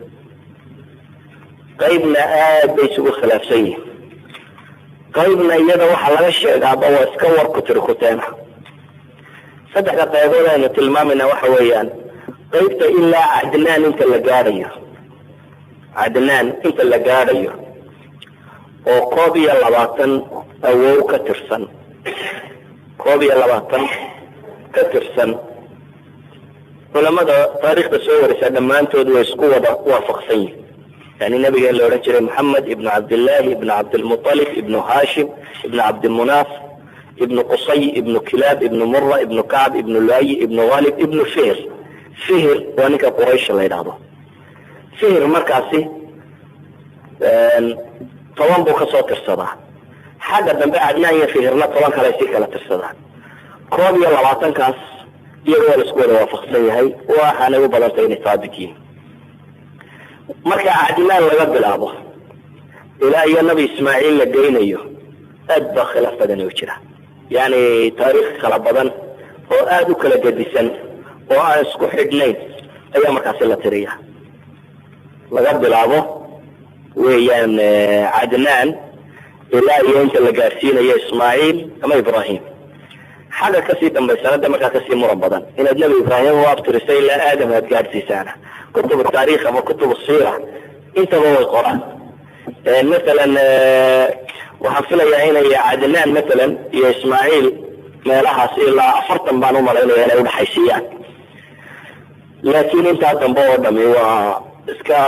qaybna aad bay isugu khilaafsan yihin qaybna iyada waxaa laga sheegaaba waa iska war kutirikuteena 3 qaybood aynu tilmaamayna waxa weeyaan qaybta ilaa cadnaan inta la gaadhayo oo 21 awow ka tirsan 21 ka tirsan culamada taariikhda soo warisa dhammaantood way isku wada waafaqsan yihin yani nabiga la odhan jiray moxamed ibnu cabdillahi ibnu cabdilmutalib ibnu hashim ibnu cabdimunaaf ibnu qusay ibnu kilaab ibnu mura ibnu kacb ibnu luayi ibnu ghalib ibnu fihir waa ninka quraysh la yidhaahdo fihir markaasi 10 buu kasoo tirsadaa xagga dambe cadnaan iyo fihirna 10 kale sii kala tirsadaan 21kaas iyagoo la isku wada waafaqsan yahay waxaanay u badantay inay saabit yihiin marka cadnaan laga bilaabo ilaa iyo nabi ismaaciil la geynayo aad baa khilaaf badan u jira yani taariikh kala badan oo aad u kala gedisan oo aan isku xidhnayn ayaa markaasi la tiriya laga bilaabo weeyaan cadnaan ilaa iyo inta la gaarsiinayo ismaaciil ama ibrahim xagga kasii dambaysanada markaa kasii muran badan inaad nebi ibraahim u abtirisay ilaa aadam aad gaadhsiisaana kutub taariikh ama kutub siira intaba way qoraan. masalan waxaan filayaa inay cadnaan masalan iyo ismaaciil meelahaas ilaa 40 baan u malaynaya inay udhaxaysiiyaan, laakiin intaa dambe oo dhami waa iska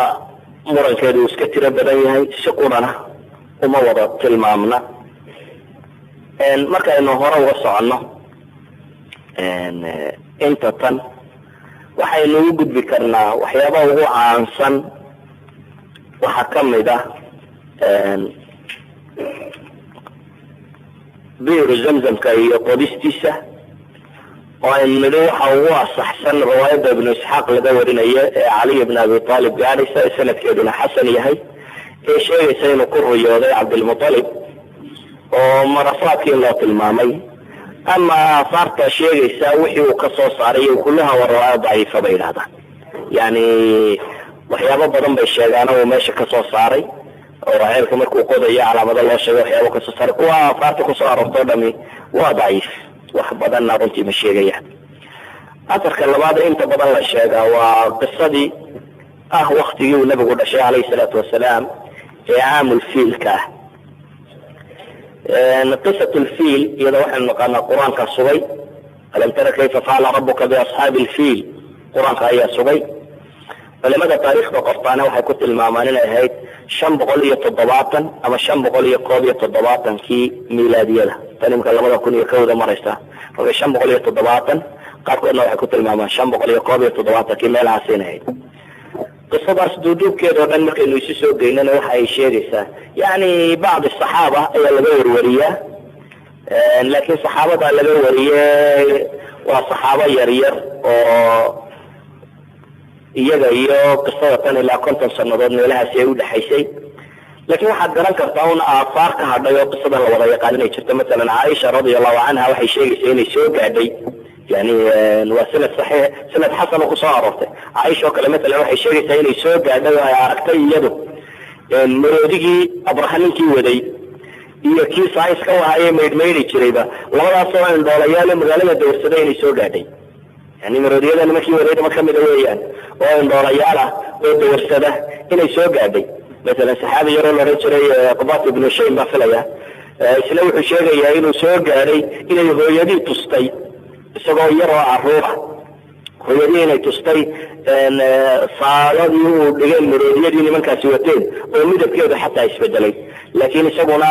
murankeedu iska tiro badan yahay, si qurana uma wada tilmaamna. markaynu hore uga soconno inta tan waxaynu u gudbi karnaa waxyaabaha ugu caansan. waxaa kamid ah biiru zamzamka iyo qodistiisa oo aynu nidhi waxa ugu asaxsan riwaayadda ibnu isxaaq laga warinayo ee caliy ibn abi aalib gaadhaysa ee sanadkeeduna xasan yahay, ee sheegaysa inuu ku riyooday cabdilmutalib oo marafaadkii loo tilmaamay. ama aahaarta sheegaysa wixii uu ka soo saaray kullaha waa riwaaya daciifa bay yidhahdaan. yani waxyaabo badan bay sheegaan uu meesha ka soo saaray oo ceelka markuu qodayo calaamado loo sheegay waxyaabo ka soo saaray. kuwa aahaarta kusoo aroortoo dhami waa daciif, wax badanna runtii ma sheegayaan. asarka labaad inta badan la sheegaa waa qisadii waktigii uu nabigu dhashay calayhi salaatu wasalaam ee caamulfiilka ah. qisat lfiil iyada waxaynu naqaanaa qur-aanka sugay, alam tara kayfa facala rabuka biasxaabi lfiil, qur-aanka ayaa sugay. culimada taariikhda qortaana waxay ku tilmaamaan inay ahayd 570 ama 571kii miilaadiyada, tan imika 2001 maraysa, marka 570 qaarkoodna waxay ku tilmaamaan 571kii meelahaas inay ahayd. qisadaas duuduubkeedoo dhan markaynu isu soo geynana waxa ay sheegaysaa yani bacdi saxaaba ayaa laga warwariyaa, laakiin saxaabada laga wariyey waa saxaabo yaryar oo iyaga iyo qisada tan ilaa 50 sanadood meelahaasi ay udhaxaysay. laakiin waxaad garan kartaa un aahaar ka hadhay oo qisadan la wada yaqaan inay jirto. masalan caaisha radiallahu canha waxay sheegaysaa inay soo gaadhay, yani waa sanad saxiix, sanad xasan oo kusoo aroortay. caaisha oo kale masalan waxay sheegaysaa inay soo gaadhay oo ay aragtay iyadu maroodigii abraha ninkii waday iyo kii saaiska wahaye maydhmaydi jirayba, labadaasoo indhoolayaal magaalada dawrsada inay soo gaadhay. yani maroodiyada nimankii wadayda ma kamida weeyaan oo indhoolayaal ah oo dawarsada inay soo gaadhay. masalan saxaabi yaroo la oran jiray qabat ibnu shaym baa filaya, isna wuxuu sheegayaa inuu soo gaadhay inay hooyadii tustay isagoo yaroo caruura, hooyadii inay tustay saaladii uu dhigeen maroodiyadii nimankaasi wateen oo midabkeedu xataa isbedelay. laakiin isaguna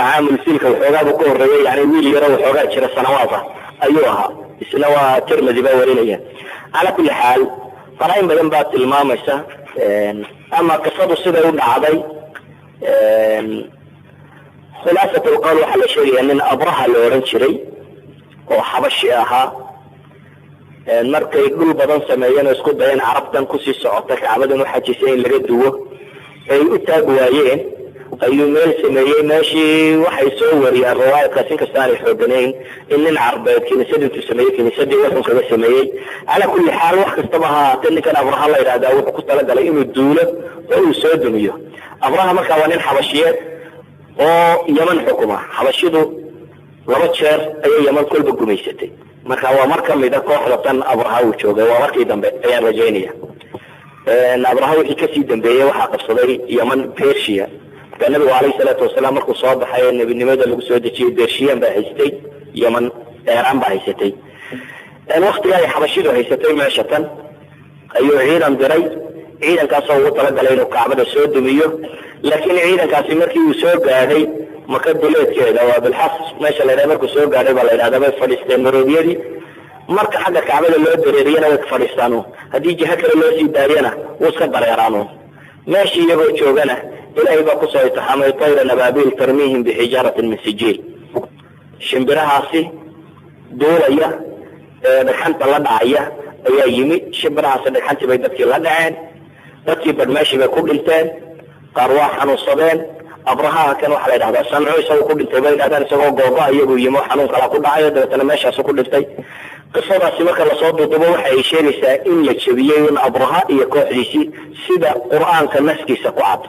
caamulfiilka waxoogaabu ka horeeyay, yani wiil yaroo waxoogaa jira sanawaad ah ayuu ahaa. isna waa tirmidi baa warinaya. calaa kulli xaal farain badan baa tilmaamaysa. ama qisadu siday u dhacday, khulaasat lqowl waxaa la sheegaya nin abraha la oran jiray oo xabashi ahaa, markay dhul badan sameeyeen oo isku dayeen carabtan kusii socota kacbadan uxajisa in laga duwo ay u taag waayeen, ayuu meel sameeyey. meeshii waxay soo wariyaan riwaayadkaas inkasta aanay xooganayn in nin carbeed kiniisad intuu sameeyey kiniisadii wuxun kaga sameeyey. calaa kulli xaal wax kastaba ha ahaatee ninkan abraha la yidhahdaa wuxuu ku talagalay inuu duulo oo uu soo dumiyo. abraha markaa waa nin xabashiyeed oo yaman xukuma. xabashidu 2 jeer ayay yaman kolba gumaysatay, marka waa mar kamida kooxda tan abraha uu joogay, waa markii dambe ayaan rajaynaya. abraha wixii kasii dambeeyey waxaa qabsaday yaman persia. nabigu alayhi salaatu wasalaam markuu soo baxay ee nebinimada lagu soo dejiyey bershiyan baa haystay, yaman eeraan baa haysatay. waktiga ay xabashidu haysatay meesha tan ayuu ciidan diray, ciidankaasoo ugu talagalay inuu kacbada soo dumiyo. laakiin ciidankaasi markii uu soo gaadhay maka duleedkeeda waa bilxas meesha la yidhaha, markuu soo gaadhay baa la yidhahdaa bay fadhiisteen maroodiyadii. marka xagga kacbada loo dareeriyana way fadhiistaan, haddii jiho kale loo sii daayana wuu iska dareeraan. meeshii iyagoo joogana ilaahay baa kusoo itixaamay tayran ababil tarmihim bixijaaratin min sijiil, shimbirahaasi duulaya ee dhagxanta la dhacaya ayaa yimi. shimbirahaasi dhagxantii bay dadkii la dhaceen, dadkii badhmeeshii bay ku dhinteen, qaar waa xanuunsadeen. abrahaha kan waxaa la yidhahdaa sanco isagoo ku dhintay bay yidhahdaan, isagoo gooba iyagu yimo xanuun kalaa ku dhacayo dabeetana meeshaasu ku dhintay. qisadaasi marka lasoo duudubo waxa ay sheegaysaa in la jebiyey in abraha iyo kooxdiisii sida qur-aanka naskiisa ku cad.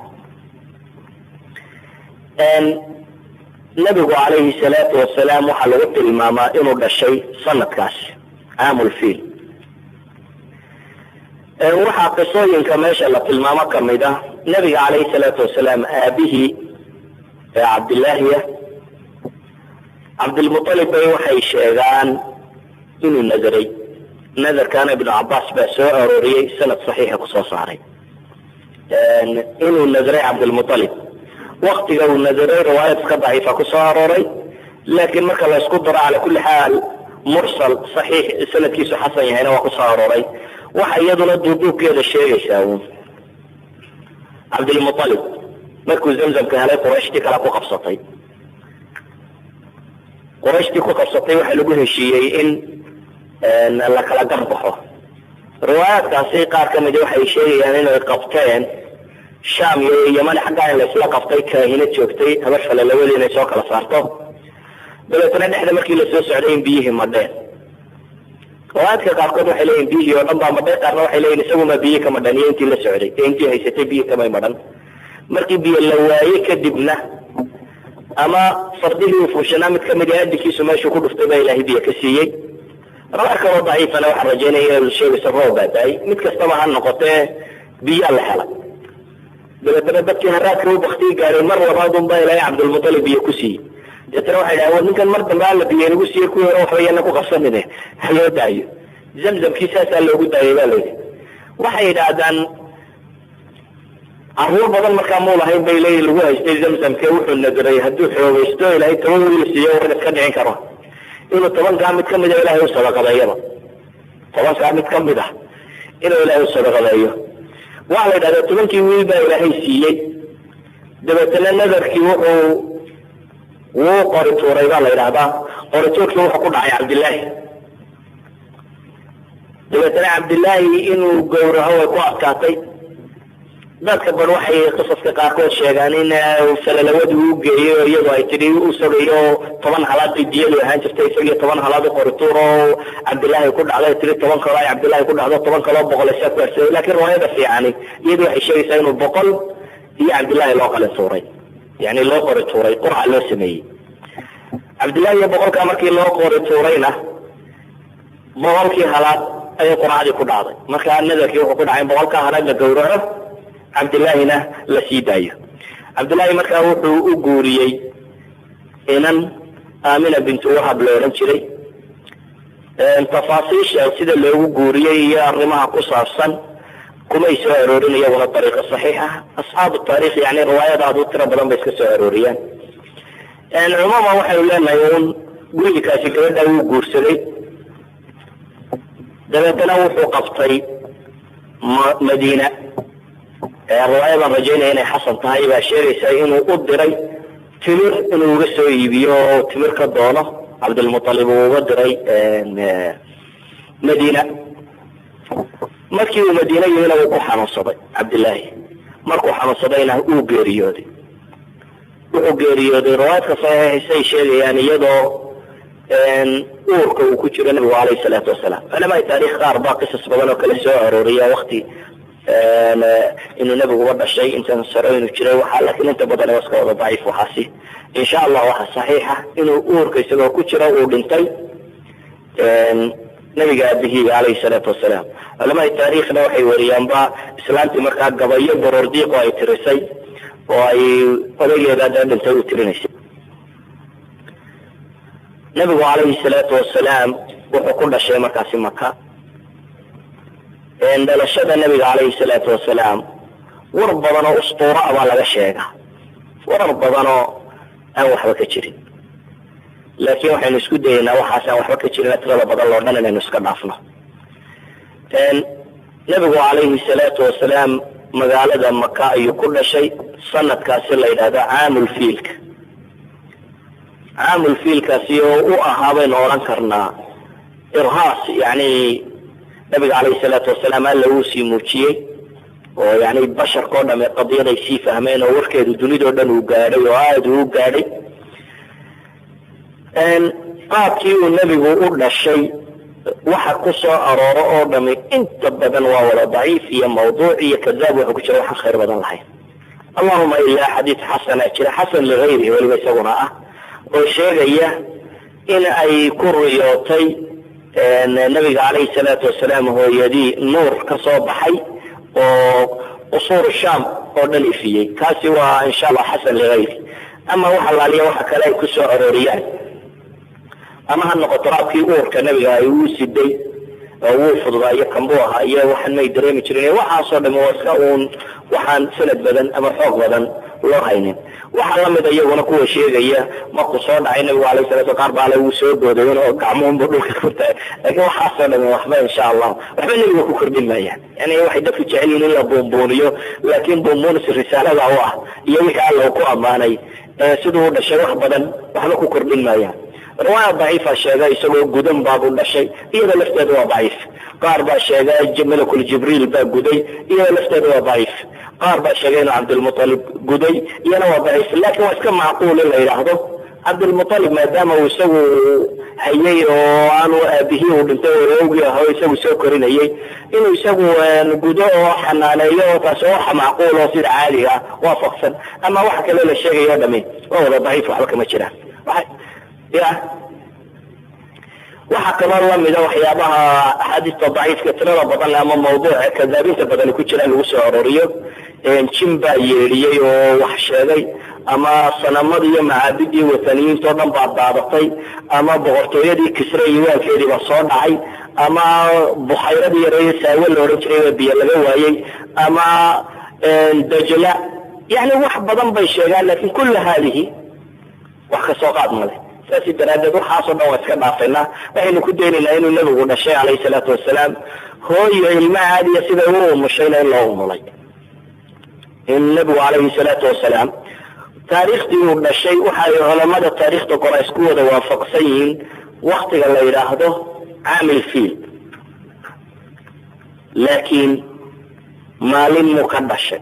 nabigu calayhi salaatu wasalaam waxaa lagu tilmaamaa inuu dhashay sanadkaas caamulfiil. waxaa qisooyinka meesha la tilmaamo kamid ah nabiga calayhi salaatu wasalaam aabihii cabdillaahiya cabdilmutalib bay waxay sheegaan inuu nadaray. nadarkaana ibnu cabaas baa soo arooriyey, sanad saxiixa kusoo saaray inuu nadaray cabdilmutalib. waktiga uu nadaray riwaayad iska daciifa kusoo arooray, laakiin marka la isku daro cala kulli xaal mursal saxiix sanadkiisu xasan yahayna waa kusoo arooray. waxa iyaduna duuduubkeeda sheegaysaa cabdilmutalib markuu zamzamka helay qurayshtii kale ku qabsatay. qurayshtii ku qabsatay waxaa lagu heshiiyey in la kala garbaxo. riwaayaadkaasi qaar kamid waxay sheegayaan inay qabteen sham iyo yaman xaggaa in laysla qabtay, kaahina joogtay habar fale labadii inay soo kala saarto. dabeetana dhexda markii lasoo socday in biyihii madheen. riwaayaadka qaarkood waxay leeyihin biyihii oo dhan baa madhay, qaarna waxay leeyihin isaguma biyi ka madhan iyo intii la socday ee intii haysatay biyi kamay madhan. markii biyo la waayey kadibna ama fardihii uu fuushanaa mid kamid ah adinkiisu meeshuu ku dhuftay baa ilaahay biyo ka siiyey. riwaayad kaloo daciifana waxaan rajaynaya inay sheegayso roob baa da-ay. mid kastaba ha noqotee biyaa la helay. dabeetana dadkii haraadka u baktii gaareen mar labaad unbaa ilaahay cabdilmutalib biyo ku siiyey. deetana waxay dhahaan ninkan mar dambe alla biyo nagu siiye ku hore waxba yana ku qabsanine haloo daayo. zamzamkii saasaa loogu daayay baa layidhi. waxay yidhaahdaan caruur badan markaa muu lahayn bay leeyihin lagu haystay zamzamke. wuxuu nadiray hadduu xoogaysto ilaahay 10 wiil siiyo warad ka dhicin karo inuu 10kaa mid kamid a ilaahay u sadaqadeeyaba. 10kaa mid kamid ah inuu ilaahay u sadaqadeeyo. waxa la yidhahdaa 10kii wiil baa ilaahay siiyey. dabeetana nadarkii wuu qori tuuray baa la yidhahdaa. qori tuurkii wuxuu ku dhacay cabdillaahi. dabeetana cabdillaahi inuu gowraco way ku adkaatay. dadka bar waxay qisaska qaarkood sheegaan in salalawadu u geeyo iyadoo ay tidhi u sagayo 10 halaad bay diyadu ahaan jirtay, isagii 10 halaad u qori tuuro cabdillaahi ku dhacday, tidhi 10 kaloo ay cabdillaahi ku dhacdo 10 kaloo boqol isaa ku arsay. laakiin riwaayada fiicani iyadu waxay sheegaysaa inuu 100 iyo cabdillaahi loo qalin tuuray, yani loo qori tuuray, qurca loo sameeyey. cabdillaahi iyo 100kaa markii loo qori tuurayna 100kii halaad ayay qurcadii ku dhacday. markaa nadarkii wuxuu ku dhacay 100kaa halaad la gowraco, cabdillaahina la sii daayo. cabdillahi markaa wuxuu u guuriyey inan aamina bintu wahab la odhan jiray. tafaasiisha sida loogu guuriyey iyo arrimaha ku saabsan kumay soo aroorin iyaguna dariiqa saxiixa. asxaabu taariikh yani riwaayada aad u tiro badan bay iska soo arooriyaan. cumuuman waxaynu leenahay un gurigaasi gabadha wuu guursaday. dabeetana wuxuu qabtay madiina. riwaayadan rajaynaya inay xasan tahay baa sheegaysa inuu u diray timir inuu uga soo iibiyo oo timir ka doono. cabdilmutalib uu uga diray madiina. markii uu madiina yimina wuu ku xanuunsaday cabdillaahi. markuu xanuunsadayna uu geeriyooday. wuxuu geeriyooday riwaayadka saxiixisay sheegayaan iyadoo uurka uu ku jiro nabigu calayhi salaatu wasalaam. culamaa taariikh qaar baa qisas badan oo kale soo arooriya wakti inuu nabiguba dhashay intaan saro inuu jiray waxaa, laakiin inta badan waa iska wada daciif. waxaasi insha allah waxaa saxiixa inuu uurka isagoo ku jiro uu dhintay nabiga aabihii calayhi salaatu wasalaam. culamaa taariikhna waxay wariyaanba islaantii markaa gabayo baroordiiqo ay tirisay oo ay odageeda hadda dhintay u tirinaysay. nabigu calayhi salaatu wasalaam wuxuu ku dhashay markaasi maka. dhalashada nabiga calayhi salaatu wasalaam war badan oo ustuura baa laga sheega, warar badan oo aan waxba ka jirin. laakiin waxaynu isku dayaynaa waxaas aan waxba ka jirin tirada badan loo dhan inaynu iska dhaafno. nabigu calayhi salaatu wasalaam magaalada maka ayuu ku dhashay. sanadkaasi la yidhahdo caamulfiilka. caamulfiilkaasi oo u ahaa baynu odhan karnaa irhaas, yani nabiga calayhi salaatu wasalaam alla uu sii muujiyey oo yani basharkao dhame qadiyaday sii fahmeen oo warkeedu dunidao dhan uu gaadhay oo aada uu gaadhay. qaabkii uu nebigu u dhashay waxa ku soo arooro oo dhami inta badan waa wada daciif iyo mawduuc iyo kadaab. wuxuu ku jira waxaan khayr badan lahayn. allahuma ilaa xadiid xasana jira, xasan ligayrihi weliba isaguna ah, oo sheegaya in ay ku riyootay nabiga calayhi salaatu wasalaam hooyadii nuur ka soo baxay oo qusuur shaam oo dhan ifiyey. kaasi waa insha allah xasan ligayri. ama waxa laaliya waxa kale ay ku soo arooriyaan ama ha noqoto raabkii uurka nabiga ay uu siday oo uu fududaayo kambuu ahaa iyo waxaan may dareemi jirin. waxaasoo dhan waa iska uun waxaan sanad badan ama xoog badan loo haynin. waxaa lamid iyaguna kuwa sheegaya markuu soo dhacay nabigu alayhi salaatu qaar baa uu soo doodayn oo gacmuhunba dhulka ku taagay. laakiin waxaasoo dhan waxba insha allah waxba nabiga ku kordhin maayaan. yani waxay dadku jecel yihiin in la buunbuuniyo, laakiin buunbuunis risaalada u ah iyo wixii alla ku ammaanay siduu u dhashay wax badan waxba ku kordhin maayaan. riwaaya daciifa sheega isagoo gudan baabu dhashay, iyada lafteedu waa daciif. qaar baa sheega malakul jibriil baa guday, iyada lafteedu waa daciif. qaar baa sheegay inuu cabdilmutalib guday, iyana waa daciif. laakiin waa iska macquul in la yidhaahdo cabdilmutalib maadaama uu isagu hayay oo aanu aabihii uu dhintay oo reewgii ahaa oo isagu soo korinayay, inuu isagu gudo oo xanaaneeyo oo taas waxa macquul oo sida caadiga ah waafaqsan. ama waxa kale la sheegayo dhami waa wada daciif, waxba kama jiraan. waxaa kaloo lamida waxyaabaha axaadiista daciifka tirada badan ama mawduuca kadaabinta badan ku jiraan lagu soo arooriyo. jin baa yeedhiyey oo wax sheegay, ama sanamadii iyo macaabidii wataniyiintao dhan baa daadatay, ama boqortooyadii kisre iwaankeedii baa soo dhacay, ama bukhayradii yareeye saawe la odhan jiray waa biyo laga waayey, ama dajla. yani wax badan bay sheegaan, laakiin kulla haadihi wax kasoo qaad male. saasi daraadeed waxaasoo dhan waa iska dhaafaynaa. waxaynu ku daynaynaa inuu nabigu dhashay calayhi salaatu wasalaam, hooyo ilma caadiya sida u umushayna in loo umulay. in nabigu calayhi salaatu wasalaam taariikhdii uu dhashay waxay culamada taariikhda qora isku wada waafaqsan yihiin waktiga la yidhaahdo caamil fiil, laakiin maalin muu ka dhashay.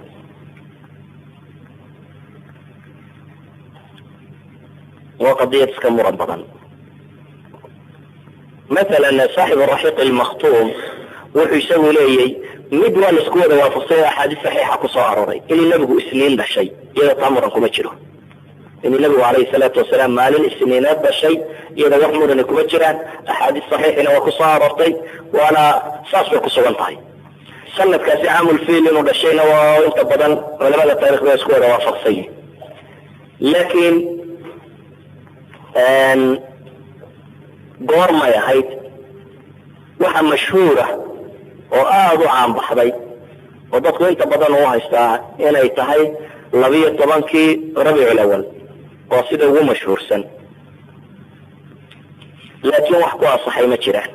waa qadiyad iska muran badan. maalan saaxib raxiiq almakhtuum wuxuu isagu leeyay mid waa la isku wada waafaqsay axaadiis saxiixa ku soo arooray inuu nabigu isniin dhashay, iyada taa muran kuma jiro. inuu nabigu calayhi salaatu wasalaam maalin isniineed dhashay iyada wax murani kuma jiraan. axaadiis saxiixina waa ku soo aroortay, waana saas bay ku sugan tahay. sanadkaasi caamul fiil inuu dhashayna waa inta badan culamada taarikhda isku wada waafaqsay. laakiin goormay ahayd waxa mashhuura oo aada u caanbaxday oo dadku inta badan u haystaa inay tahay 12 rabiicul awal oo sida ugu mashhuursan, laakiin wax ku asaxay ma jiraan.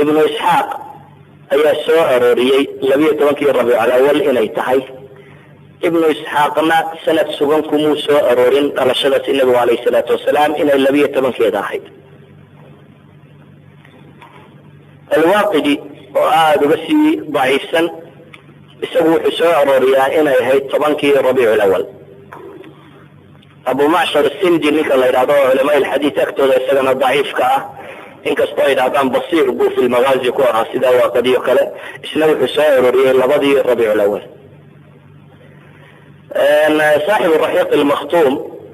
ibnu isxaaq ayaa soo arooriyey 12 rabiicul awal inay tahay. ibnu isxaaqna sanad sugan kumuu soo aroorin dhalashadaasi nabigu calayhi salaatu wasalaam inay 12 ahayd. alwaaqidi oo aada uga sii daciifsan isagu wuxuu soo arooriyaa inay ahayd 10 rabiicul awal. abu macshar sindi ninka la yidhahdo oo culamaa ilxadiid agtooda isagana daciifka ah, inkastoo ay dhahdaan basiir buu fi lmagaazi ku ahaa sida waaqadiyo kale, isna wuxuu soo arooriyey 2 rabiicul awal. saaxib raxiiq almakhtuum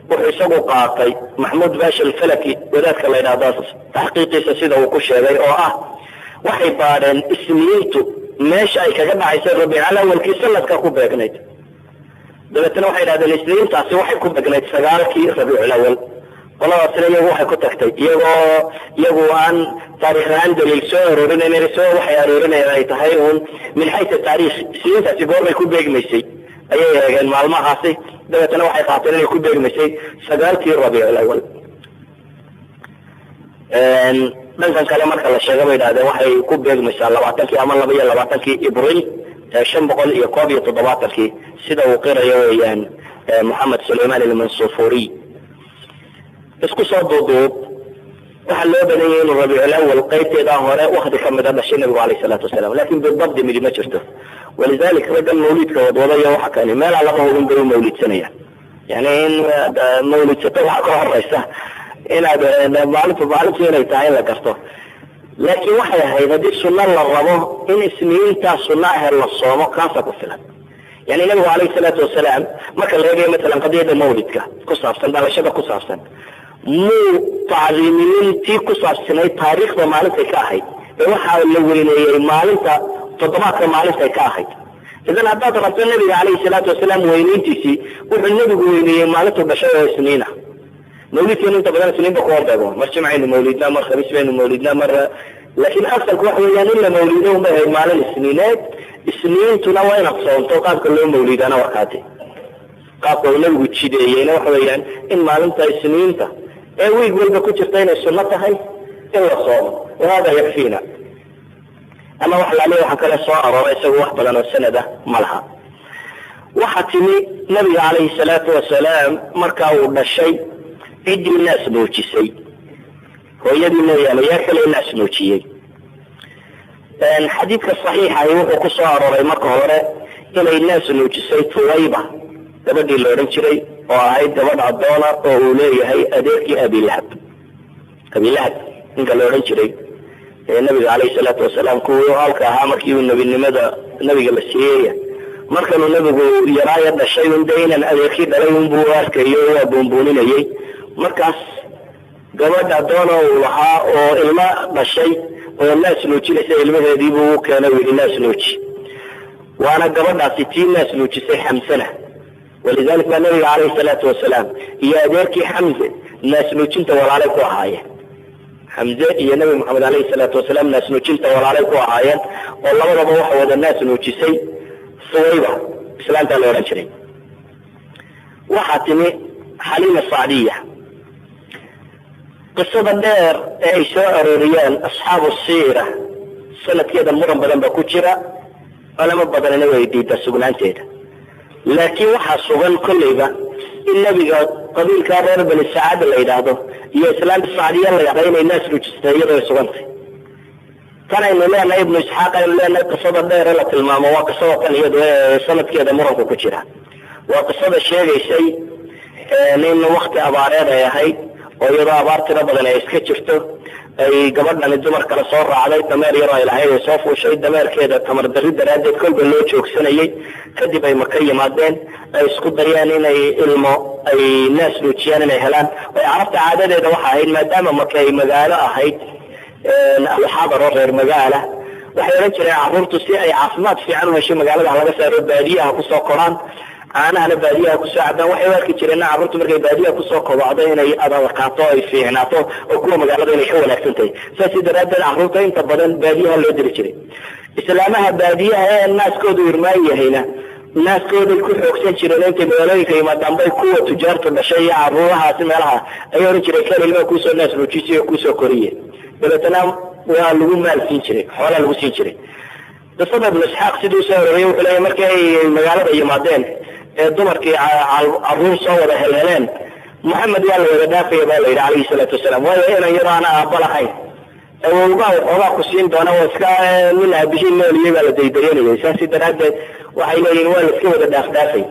wuxuu isagu qaatay maxmuud baasha alfalaki wadaadka la yidhahdo taxqiiqiisa sida uu ku sheegay oo ah waxay baadheen isniintu meesha ay kaga dhacaysay rabiicul awalkii sanadka ku beegnayd. dabeetana waxay dhahdeen isniintaasi waxay ku beegnayd 9 rabiicul awal. qoladaasina iyagu waxay ku tagtay iyagu aan taariikh ahaan daliil soo aroorinayna waxay aroorinayaan ay tahay uun min xayta taariikh isniintaasi goorbay ku beegmaysay ayay eegeen maalmahaasi. dabeetana waxay qaateen inay ku beegmaysay 9 rabiicul awal. dhankan kale marka la sheega bay dhahdeen waxay ku beegmaysaa 20 ama 22 ibriil 517 sida uu qirayo weeyaan moxamed sulaymaan almansufuri. isku soo duuduub waxaa loo badanyay inuu rabiicul awal qaybteeda hore wakti kamida dhashay nabigu calayhi salaatu wasalaam, laakiin bidabdi midi ma jirto. walidalik raggan mawlidka wadwadaya waxa kani meel laba hubin bay u mawlidsanayaan. yani in mawlidsato waxa ka horeysa inaad maalintu inay tahay in la garto. laakiin waxay ahayd haddii sunno la rabo in isniintaa sunno ah la soomo kaasa ku filan. yani nabigu calayhi salaatu wasalaam marka la eegayo matalan qadiyada mawlidka ku saabsan dhalashada ku saabsan muu tacdiiminin tii ku saabsanayd taariikhda maalintay ka ahayd ee waxaa la weyneeyey maalinta toddobaadka maalintay ka ahayd. idan haddaad rabto nabiga calayhi salaatu wasalaam weyneyntiisii wuxuu nabigu weyneeyey maalintu dhashay oo isniina. mawlidkeenu inta badan isniinba kuwa beego mar jimcaynu mawlidnaa mar khamiis baynu mawlidnaa mar laakiin asalku waxa weeyaan in la mawlido uma ahayd maalin isniineed. isniintuna waa inaad soonto qaabka loo mawlidaana warkaate qaabka uu nabigu jideeyeyna waxa weeyaan in maalinta isniinta ee wiig walba ku jirta inay sunno tahay in la soomo wahada yakfiina. ama wax laale waxaa kale soo arooray isagu wax badan oo sanada ma laha. waxaa timi nabiga calayhi salaatu wasalaam markaa uu dhashay ciddii naas nuujisay hooyadii mooyaane yaa kale naas nuujiyey. xadiidka saxiixahi wuxuu ku soo arooray marka hore inay naas nuujisay Tuwayba gabadhii la odhan jiray oo ahayd gabadh addoona oo uu leeyahay adeerkii abilahab ninka la odhan jiray nabiga calayhi salaatu wasalaam kuwii halka ahaa markii uu nebinimada nabiga la siiyey markanuu nabigu yaraaya dhashay unde inaan adeerkii dhalay unbuu arkayo waa buunbuuninayey. markaas gabadh addoona uu lahaa oo ilmo dhashay oo naas nuujinaysa ilmaheediibuu u keenay u yidhi naas nuuji. waana gabadhaasi tii naas nuujisay xamsana. walidalik baa nabiga calayhi salaatu wasalaam iyo adeerkii xamse naas nuujinta walaalay ku ahaayeen. xamse iyo nabi maxamed calayhi salaatu wasalaam naas nuujinta walaalay ku ahaayeen oo labadaba waxa wada naas nuujisay Suwayba islaanta la odhan jiray. waxaa timi xaliima sacdiya. qisada dheer ee ay soo arooriyeen asxaabu siira sanadkeeda muran badan ba ku jira culamo badanina way diida sugnaanteeda. laakiin waxaa sugan kolleyba in nabiga qabiilkaa reer bani sacaada la yidhaahdo iyo islaanta sacdiya la yidhahdo inay naas nuujistay iyadoo ay sugantay. tan aynu leenahay ibnu isxaaq aynu leenahay qisada dheer ee la tilmaamo waa qisada tan iyado ee sanadkeeda muranku ku jira. waa qisada sheegaysay in wakti abaareed ay ahayd oo iyadoo abaar tiro badan ay iska jirto ay gabadhani dumar kale soo raacday dameer yaroo ay lahayd ay soo fuushay dameerkeeda tamar darri daraaddeed kolba loo joogsanayay. kadib ay maka yimaadeen ay isku dayeen inay ilmo ay naas nuujiyaan inay helaan. way carabta caadadeeda waxa ahayd maadaama maka ay magaalo ahayd alxaadaro reer magaala waxay odhan jireen carruurtu si ay caafimaad fiican u heshay magaalada laga saaro baadiyaha kusoo koraan caanahana baadiyaha kusoo cabaan. waxay u arki jireen carruurtu markay baadiyaha kusoo kobocdo inay adadkaato ay fiicnaato oo kuwa magaalada inay ka wanaagsan tahay. saasi daraaddeed carruurta inta badan baadiyaha loo diri jiray. islaamaha baadiyaha ee naaskoodu irmaan yahayna naaskooday ku xoogsan jireen intay magaalooyinka yimaadaan bay kuwa tujaartu dhashay iyo carruurahaasi meelaha ayay odhan jireen kan ilmaha kuusoo naas nuujisay oo kuusoo koriye dabeetana waa lagu maal siin jiray xoolaa lagu siin jiray. qisada ibnu isxaaq siduu soo arooriyey wuxuu leeyahay markii ay magaalada yimaadeen ee dumarkii carruur soo wada helheleen maxamed waa la wada dhaafaya baa la yidhi calayhi salaatu wasalaam. waayo inan yaro ana aabba lahayn awowgaa waxoogaa ku siin doona oo iska nin aabihiin nooliyey baa la daydayanayay. saasi daraaddeed waxay leeyihin waa la iska wada dhaafdhaafay.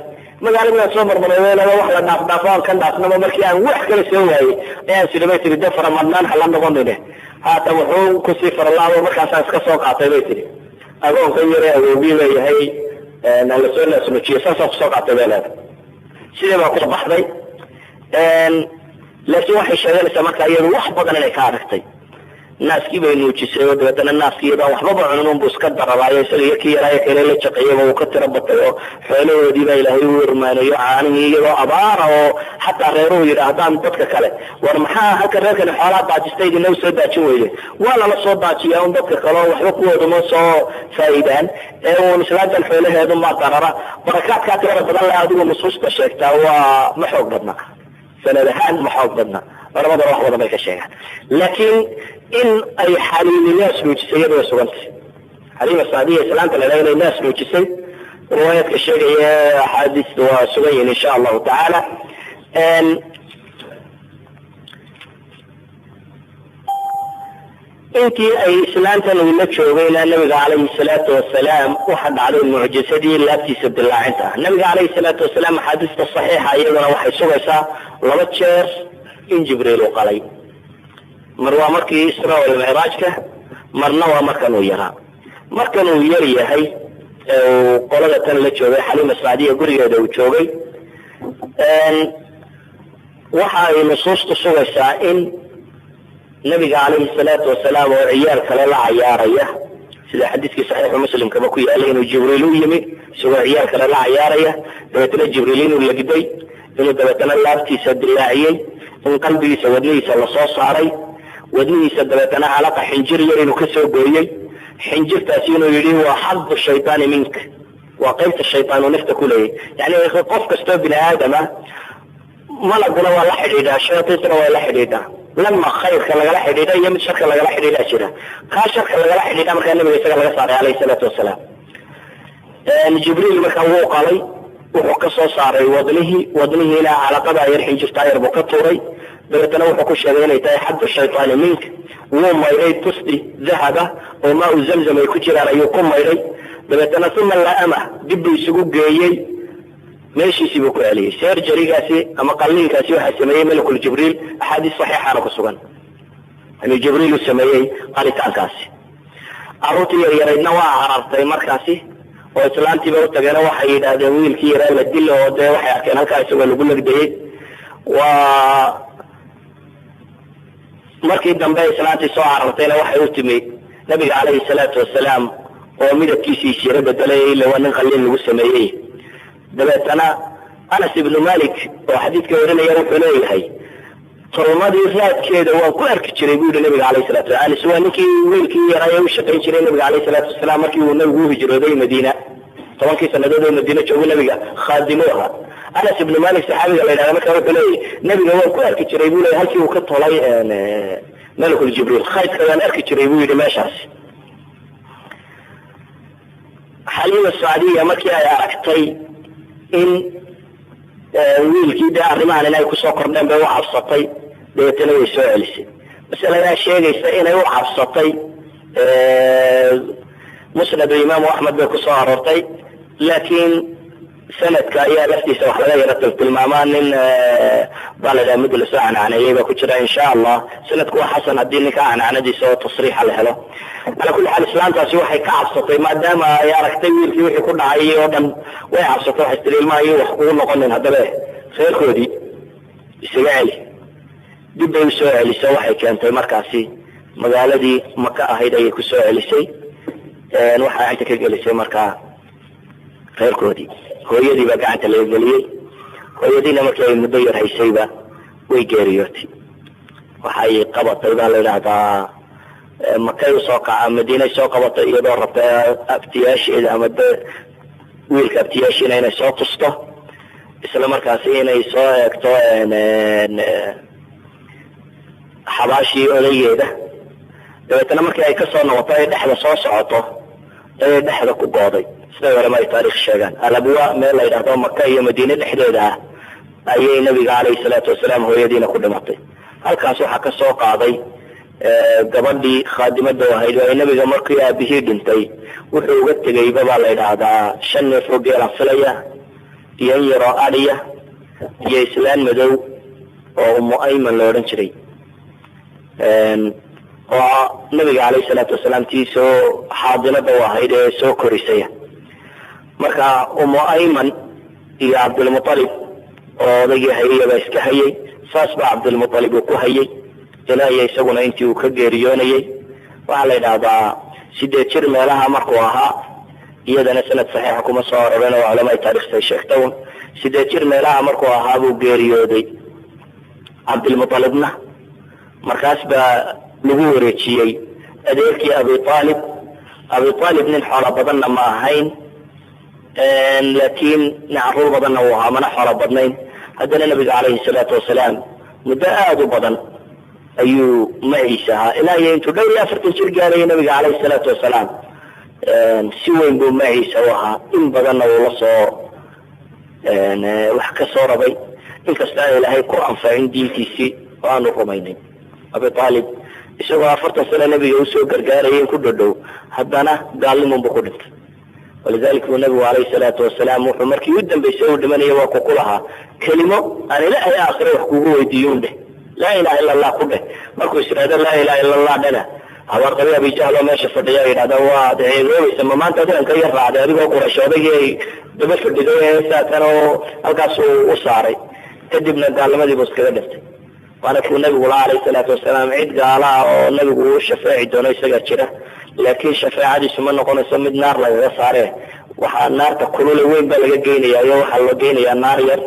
magaalada soo marmarayeenaba wax la dhaafdhaafo aan kan dhaafnaba markii aan wax kale soo waayey ayaan sidhi bay tihi de faramadnaan hala noqonine haatan wuxuu kusii faralaabo markaasaan iska soo qaatay bay tihi agoonkan yare awowgii leeyahay lasoo naas nuujiye saasaan kusoo qaatay bay leedahay. sidii baa ku baxday. laakiin waxay sheeganaysaa marka iyadu wax badan inay ka adagtay. naaskii bay nuujisay oo dabeetana naaskii iyadoo waxbaba cunin buu iska darabaayo isaga iyo kii yaraayo kale la shaqeeyaba uu ka tiro batay oo xoolahoodii baa ilaahay u irmaaneeyo caanihii iyadoo abaara oo xataa reeruhu yidhaahdaan dadka kale war maxaa halka reerkani xoolaa daajistay idina u soo daajin weyde waa lala soo daajiyaa un dadka kale oo waxba kuwooduma soo faa'iidaan ee uun islaantan xoolaheedu maa darara barakaadkaa tirada badan le adigu nusuusta sheegtaa waa ma xoog badna sanad ahaan ma xoog badna culamadana wax badan bay ka sheegaan. laakiin in ay xaliimi naas nuujisay iyada way sugantay. xaliima sacdiya islaanta la inay naas nuujisay riwaayaadka sheegaya axaadiista waa sugan yihin insha allahu tacaala. intii ay islaantan uu la joogayna nabiga calayhi salaatu wasalaam waxa dhacday mucjisadii laabtiisa dilaacinta. nabiga calayhi salaatu wasalaam axaadiista saxiixa iyadana waxay sugaysaa 2 jeer in jibriil uu qalay. mar waa markii israa wal micraajka marna waa markan uu yaraa. markan uu yar yahay qolada tan la joogay Xaliima Saadiya gurigeeda uu joogay waxa ay nusuustu sugaysaa in nabiga calayhi salaatu wasalaam oo ciyaar kale la ciyaaraya sida xadiiskii saxiixu muslimkaba ku yaalay inuu jibriil u yimi isagoo ciyaar kale la ciyaaraya dabeetana jibriil inuu lagday inuu dabeetana laabtiisa dilaaciyey in qalbigiisa wadnihiisa lasoo saaray wadnihiisa dabeetana calaqa xinjir yar inuu kasoo gooyey xinjirtaasi inuu yidhi waa xaddu shaytaani minka waa qaybta shaytaan uu nafta ku leeyahy yani qof kastoo bini aadama malaguna waa la xidhiidhaa shayaatiintuna waa la xidhiidhaa lama khayrka lagala xidhiidha iyo mid sharka lagala xidhiidha jira kaa sharka lagala xidhiidha markaa nabiga isaga laga saaray calayhi salaatu wasalaam jibriil markaa wuu qalay wuxuu ka soo saaray wadnihiina calaqada yar xinjirtaa yar buu ka tuuray dabeetana wuxuu ku sheegay inay tahay xaddu shaytaani minka wuu maydhay tusti dahaba oo maa u zamzam ay ku jiraan ayuu ku maydhay dabeetana uma la'ama dib buu isugu geeyey meeshiisii buu ku celiyey serjarigaasi ama qalliinkaasi waxaa sameeyey malakul jibriil axaadiis saxiixaana ku sugan inuu jibriil u sameeyey qalitaankaasi carruurtii yaryaraydna waa carartay markaasi oo islaantiiba u tageena waxay yidhaahdeen wiilkii yaraa la dilo oo dee waxay arkeen halkaa isagoo lagu legdayey waa markii dambe islaantii soo carartayna waxay u timi nabiga calayhi salaatu wasalaam oo midabkiisii jira bedelay ila waa nin qalliin lagu sameeyey dabeetana Anas ibn Malik oo xadiidka warinaya wuxuu leeyahay tolmadii raadkeeda waan ku arki jiray buu nabiga calayhi salaatu wasalaam Anas waa ninkii wiilkii yaraa u shaqayn jiray nabiga calayhi salaatu wasalaam markii uu nabigu hijrooday Madiina 10 sanadood oo Madiina joogay nabiga khaadimuha Anas ibn Malik saxaabiga la yiraahdo markaa wuxuu leeyahay nabiga waan ku arki jiray buu leeyahay halkii uu ka tolay malakul jibriil khaydka waan arki jiray buu yidhi meeshaas Xaliima Saadiya markii ay aragtay in wiilkii da arrimahan inay ku soo kordheen bay u cabsatay dabeetana way soo celisay masaladaa sheegaysa inay u cabsatay musnad imaamu axmed bay ku soo aroortay laakiin sanadka ayaa laftiisa wax laga yara tilmaamaa nin baa la dhaha mid lasoo cancaneeyey baa ku jira insha allah sanadku waa xasan haddii ninka cancanadiisa oo tasriixa la helo على كل حال إسلامتها waxay ka cabsatay maadaama ay aragtay wiilkii wixii ku dhacay oo dhan way cabsatay wax istilmaayay wax ugu noqonin hadaba reerkoodii isaga celi dib bay soo celisay waxay keentay markaasi magaaladii Maka ahayd ay ku soo celisay waxa ay ka gelisay markaa reerkoodii hooyadii baa gacanta la geliyay hooyadiina markii ay muddo yar haysayba way geeriyootay waxay qabatay baa la yiraahdaa Makay soo kaca Madiina soo qabatay iyadoo rabtay abtiyaasheeda ama wiilka abtiyaasheena inay soo tusto isla markaas inay soo eegto xabaashii odayeeda dabeetana markii ay ka soo noqotay dhexda soo socoto ay dhexda ku gooday sida warama ay taariikh sheegan alabwa meel ay dhahdo Makka iyo Madiina dhexdeeda ayay nabiga calayhi salaatu wasalaam hooyadiina ku dhimatay halkaas waxa ka soo qaaday gabadhii khaadimada ahayd oo nabiga markii aabihii dhintay wuxuu uga tagay baba la yiraahdaa 5 neef oo geel aflaya iyo yaro adiya iyo islaan madow oo Ayman la oran jiray oo nabiga calayhi salaatu wasalaam tiisoo xaadinada ahayd ee soo korisay marka Ayman iyo Abdul Muttalib oo odagii hayay iska hayay saas ba Abdul Muttalib ku hayay ilaahay isaguna intii uu ka geeriyoonayay waxa la yiraahdaa 8 jir meelaha markuu ahaa iyadana sanad saxiix kuma soo arooreen oo culimada taariikhda sheegtaan 8 jir meelaha markuu ahaa buu geeriyooday Abdul Muttalibna markaas baa lagu wareejiyay adeerkii Abi Talib nin xoolo badanna ma ahayn laakiin nacruur badanna uu ahaa mana xoolo badnayn haddana nabiga calayhi salaatu wasalaam muddo aad u badan ayuu maciisaha ilaahay intuu dhowr 40 jir gaaray nabiga calayhi salaatu wasalaam si weyn buu maciisa u ahaa in badanna uu la soo wax ka soo rabay inkasta ilaahay ku anfacin diintiisii waanu rumaynay Abi Talib isagoo 40 sano nabiga u soo gargaarayay ku dhadhow haddana gaalnimo buu ku dhintay ولذلك النبي عليه الصلاة والسلام وحمرك يدن بيسوي دمني وكلها كلمة أنا لا هي آخر وحكوه ويديون به لا إله إلا الله كله مركو إسرائيل لا إله إلا الله لنا habar qabi abi jahl oo meesha fadhiya yidhahda waa ceebaysa ma maanta adan ka yar raacday adigoo qurashooday daba fadhiday saatan oo halkaas u saaray kadibna gaalnimadii buu iskaga dhintay waana kuu nabigu alayhi salaatu wasalaam cid gaala oo nabigu uu shafaaci doono isaga jira laakiin shafaacadiisu ma noqonayso mid naar lagaga saare waxaa naarta kulule weyn baa laga geynayaa iyo waxaa loo geynayaa naar yar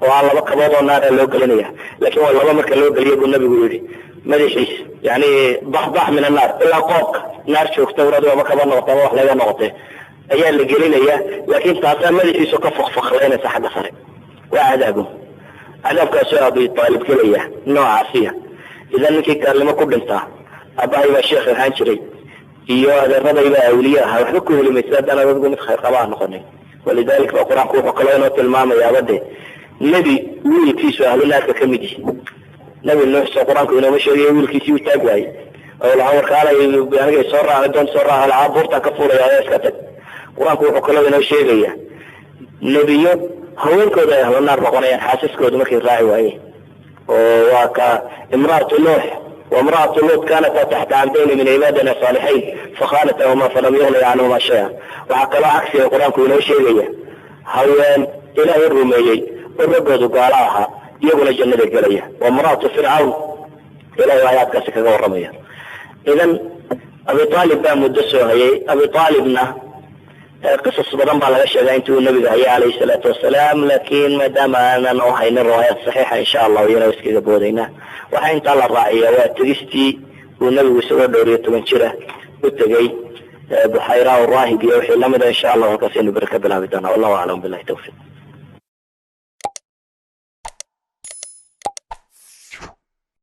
oo aan laba kabood oo naar loo gelinaya laakiin waa laba marka loo geliyo buu nabigu yidhi madaxiis yani baxbax min annaar ilaa qoobka naar joogta uradu ama kaba noqota wax laga noqotay ayaa la gelinaya laakiin taasaa madaxiisu ka fakfakleynaysa xagga sare waa cadaabu cadaabkaasoo abi taalib gelaya noocaasiya idan ninkii gaalnimo ku dhintaa aabbahay baa sheekh ahaan jiray iyo adeeraday baa awliye ahaa waxba ku heli maysa haddana dadku mid khayr qabaa noqonin walidaalika baa qur-aanku wuxuu kaloo inoo tilmaamayaaba de nebi wiilkiisu ahlunaarka ka mid yihi nebi nuux soo qur-aanku inooma sheegayo wiilkiisii u taag waayey oo lahaa warkaalay anigay soo raacay doon soo raaca lacaa buurtaan ka fuulaya ayaa iska tag qur-aanku wuxuu kaloo inoo sheegaya nebiyo haweenkooda ay ahlunaar noqonayaan xaasaskooda markay raaci waayeen oo waa ka imraatu nuux وامرأة لوط كانتا تحت عبدين من عبادنا صالحين فخانتهما فلم يغني عنهما شيئا وعقل عكس القرآن كله شيئا هوان إلهي الرميي الرقود قالها يقول الجنة الجلية وامرأة فرعون إلهي آيات كاسك والرمية إذن أبي طالب بقى مدسه هي أبي طالبنا قصص بدن على الأشياء أنتو النبي عليه الصلاة والسلام لكن ما دام أنا نوحين الروايات الصحيحة إن شاء الله وينا وسكي قبودينا وحين طلع الرأي وتريستي والنبي سوى دورية منشرة وتجي بحيرة والراهب يوحي لمدة إن شاء الله وكسين بركة بلا بدنا والله أعلم بالله توفيق.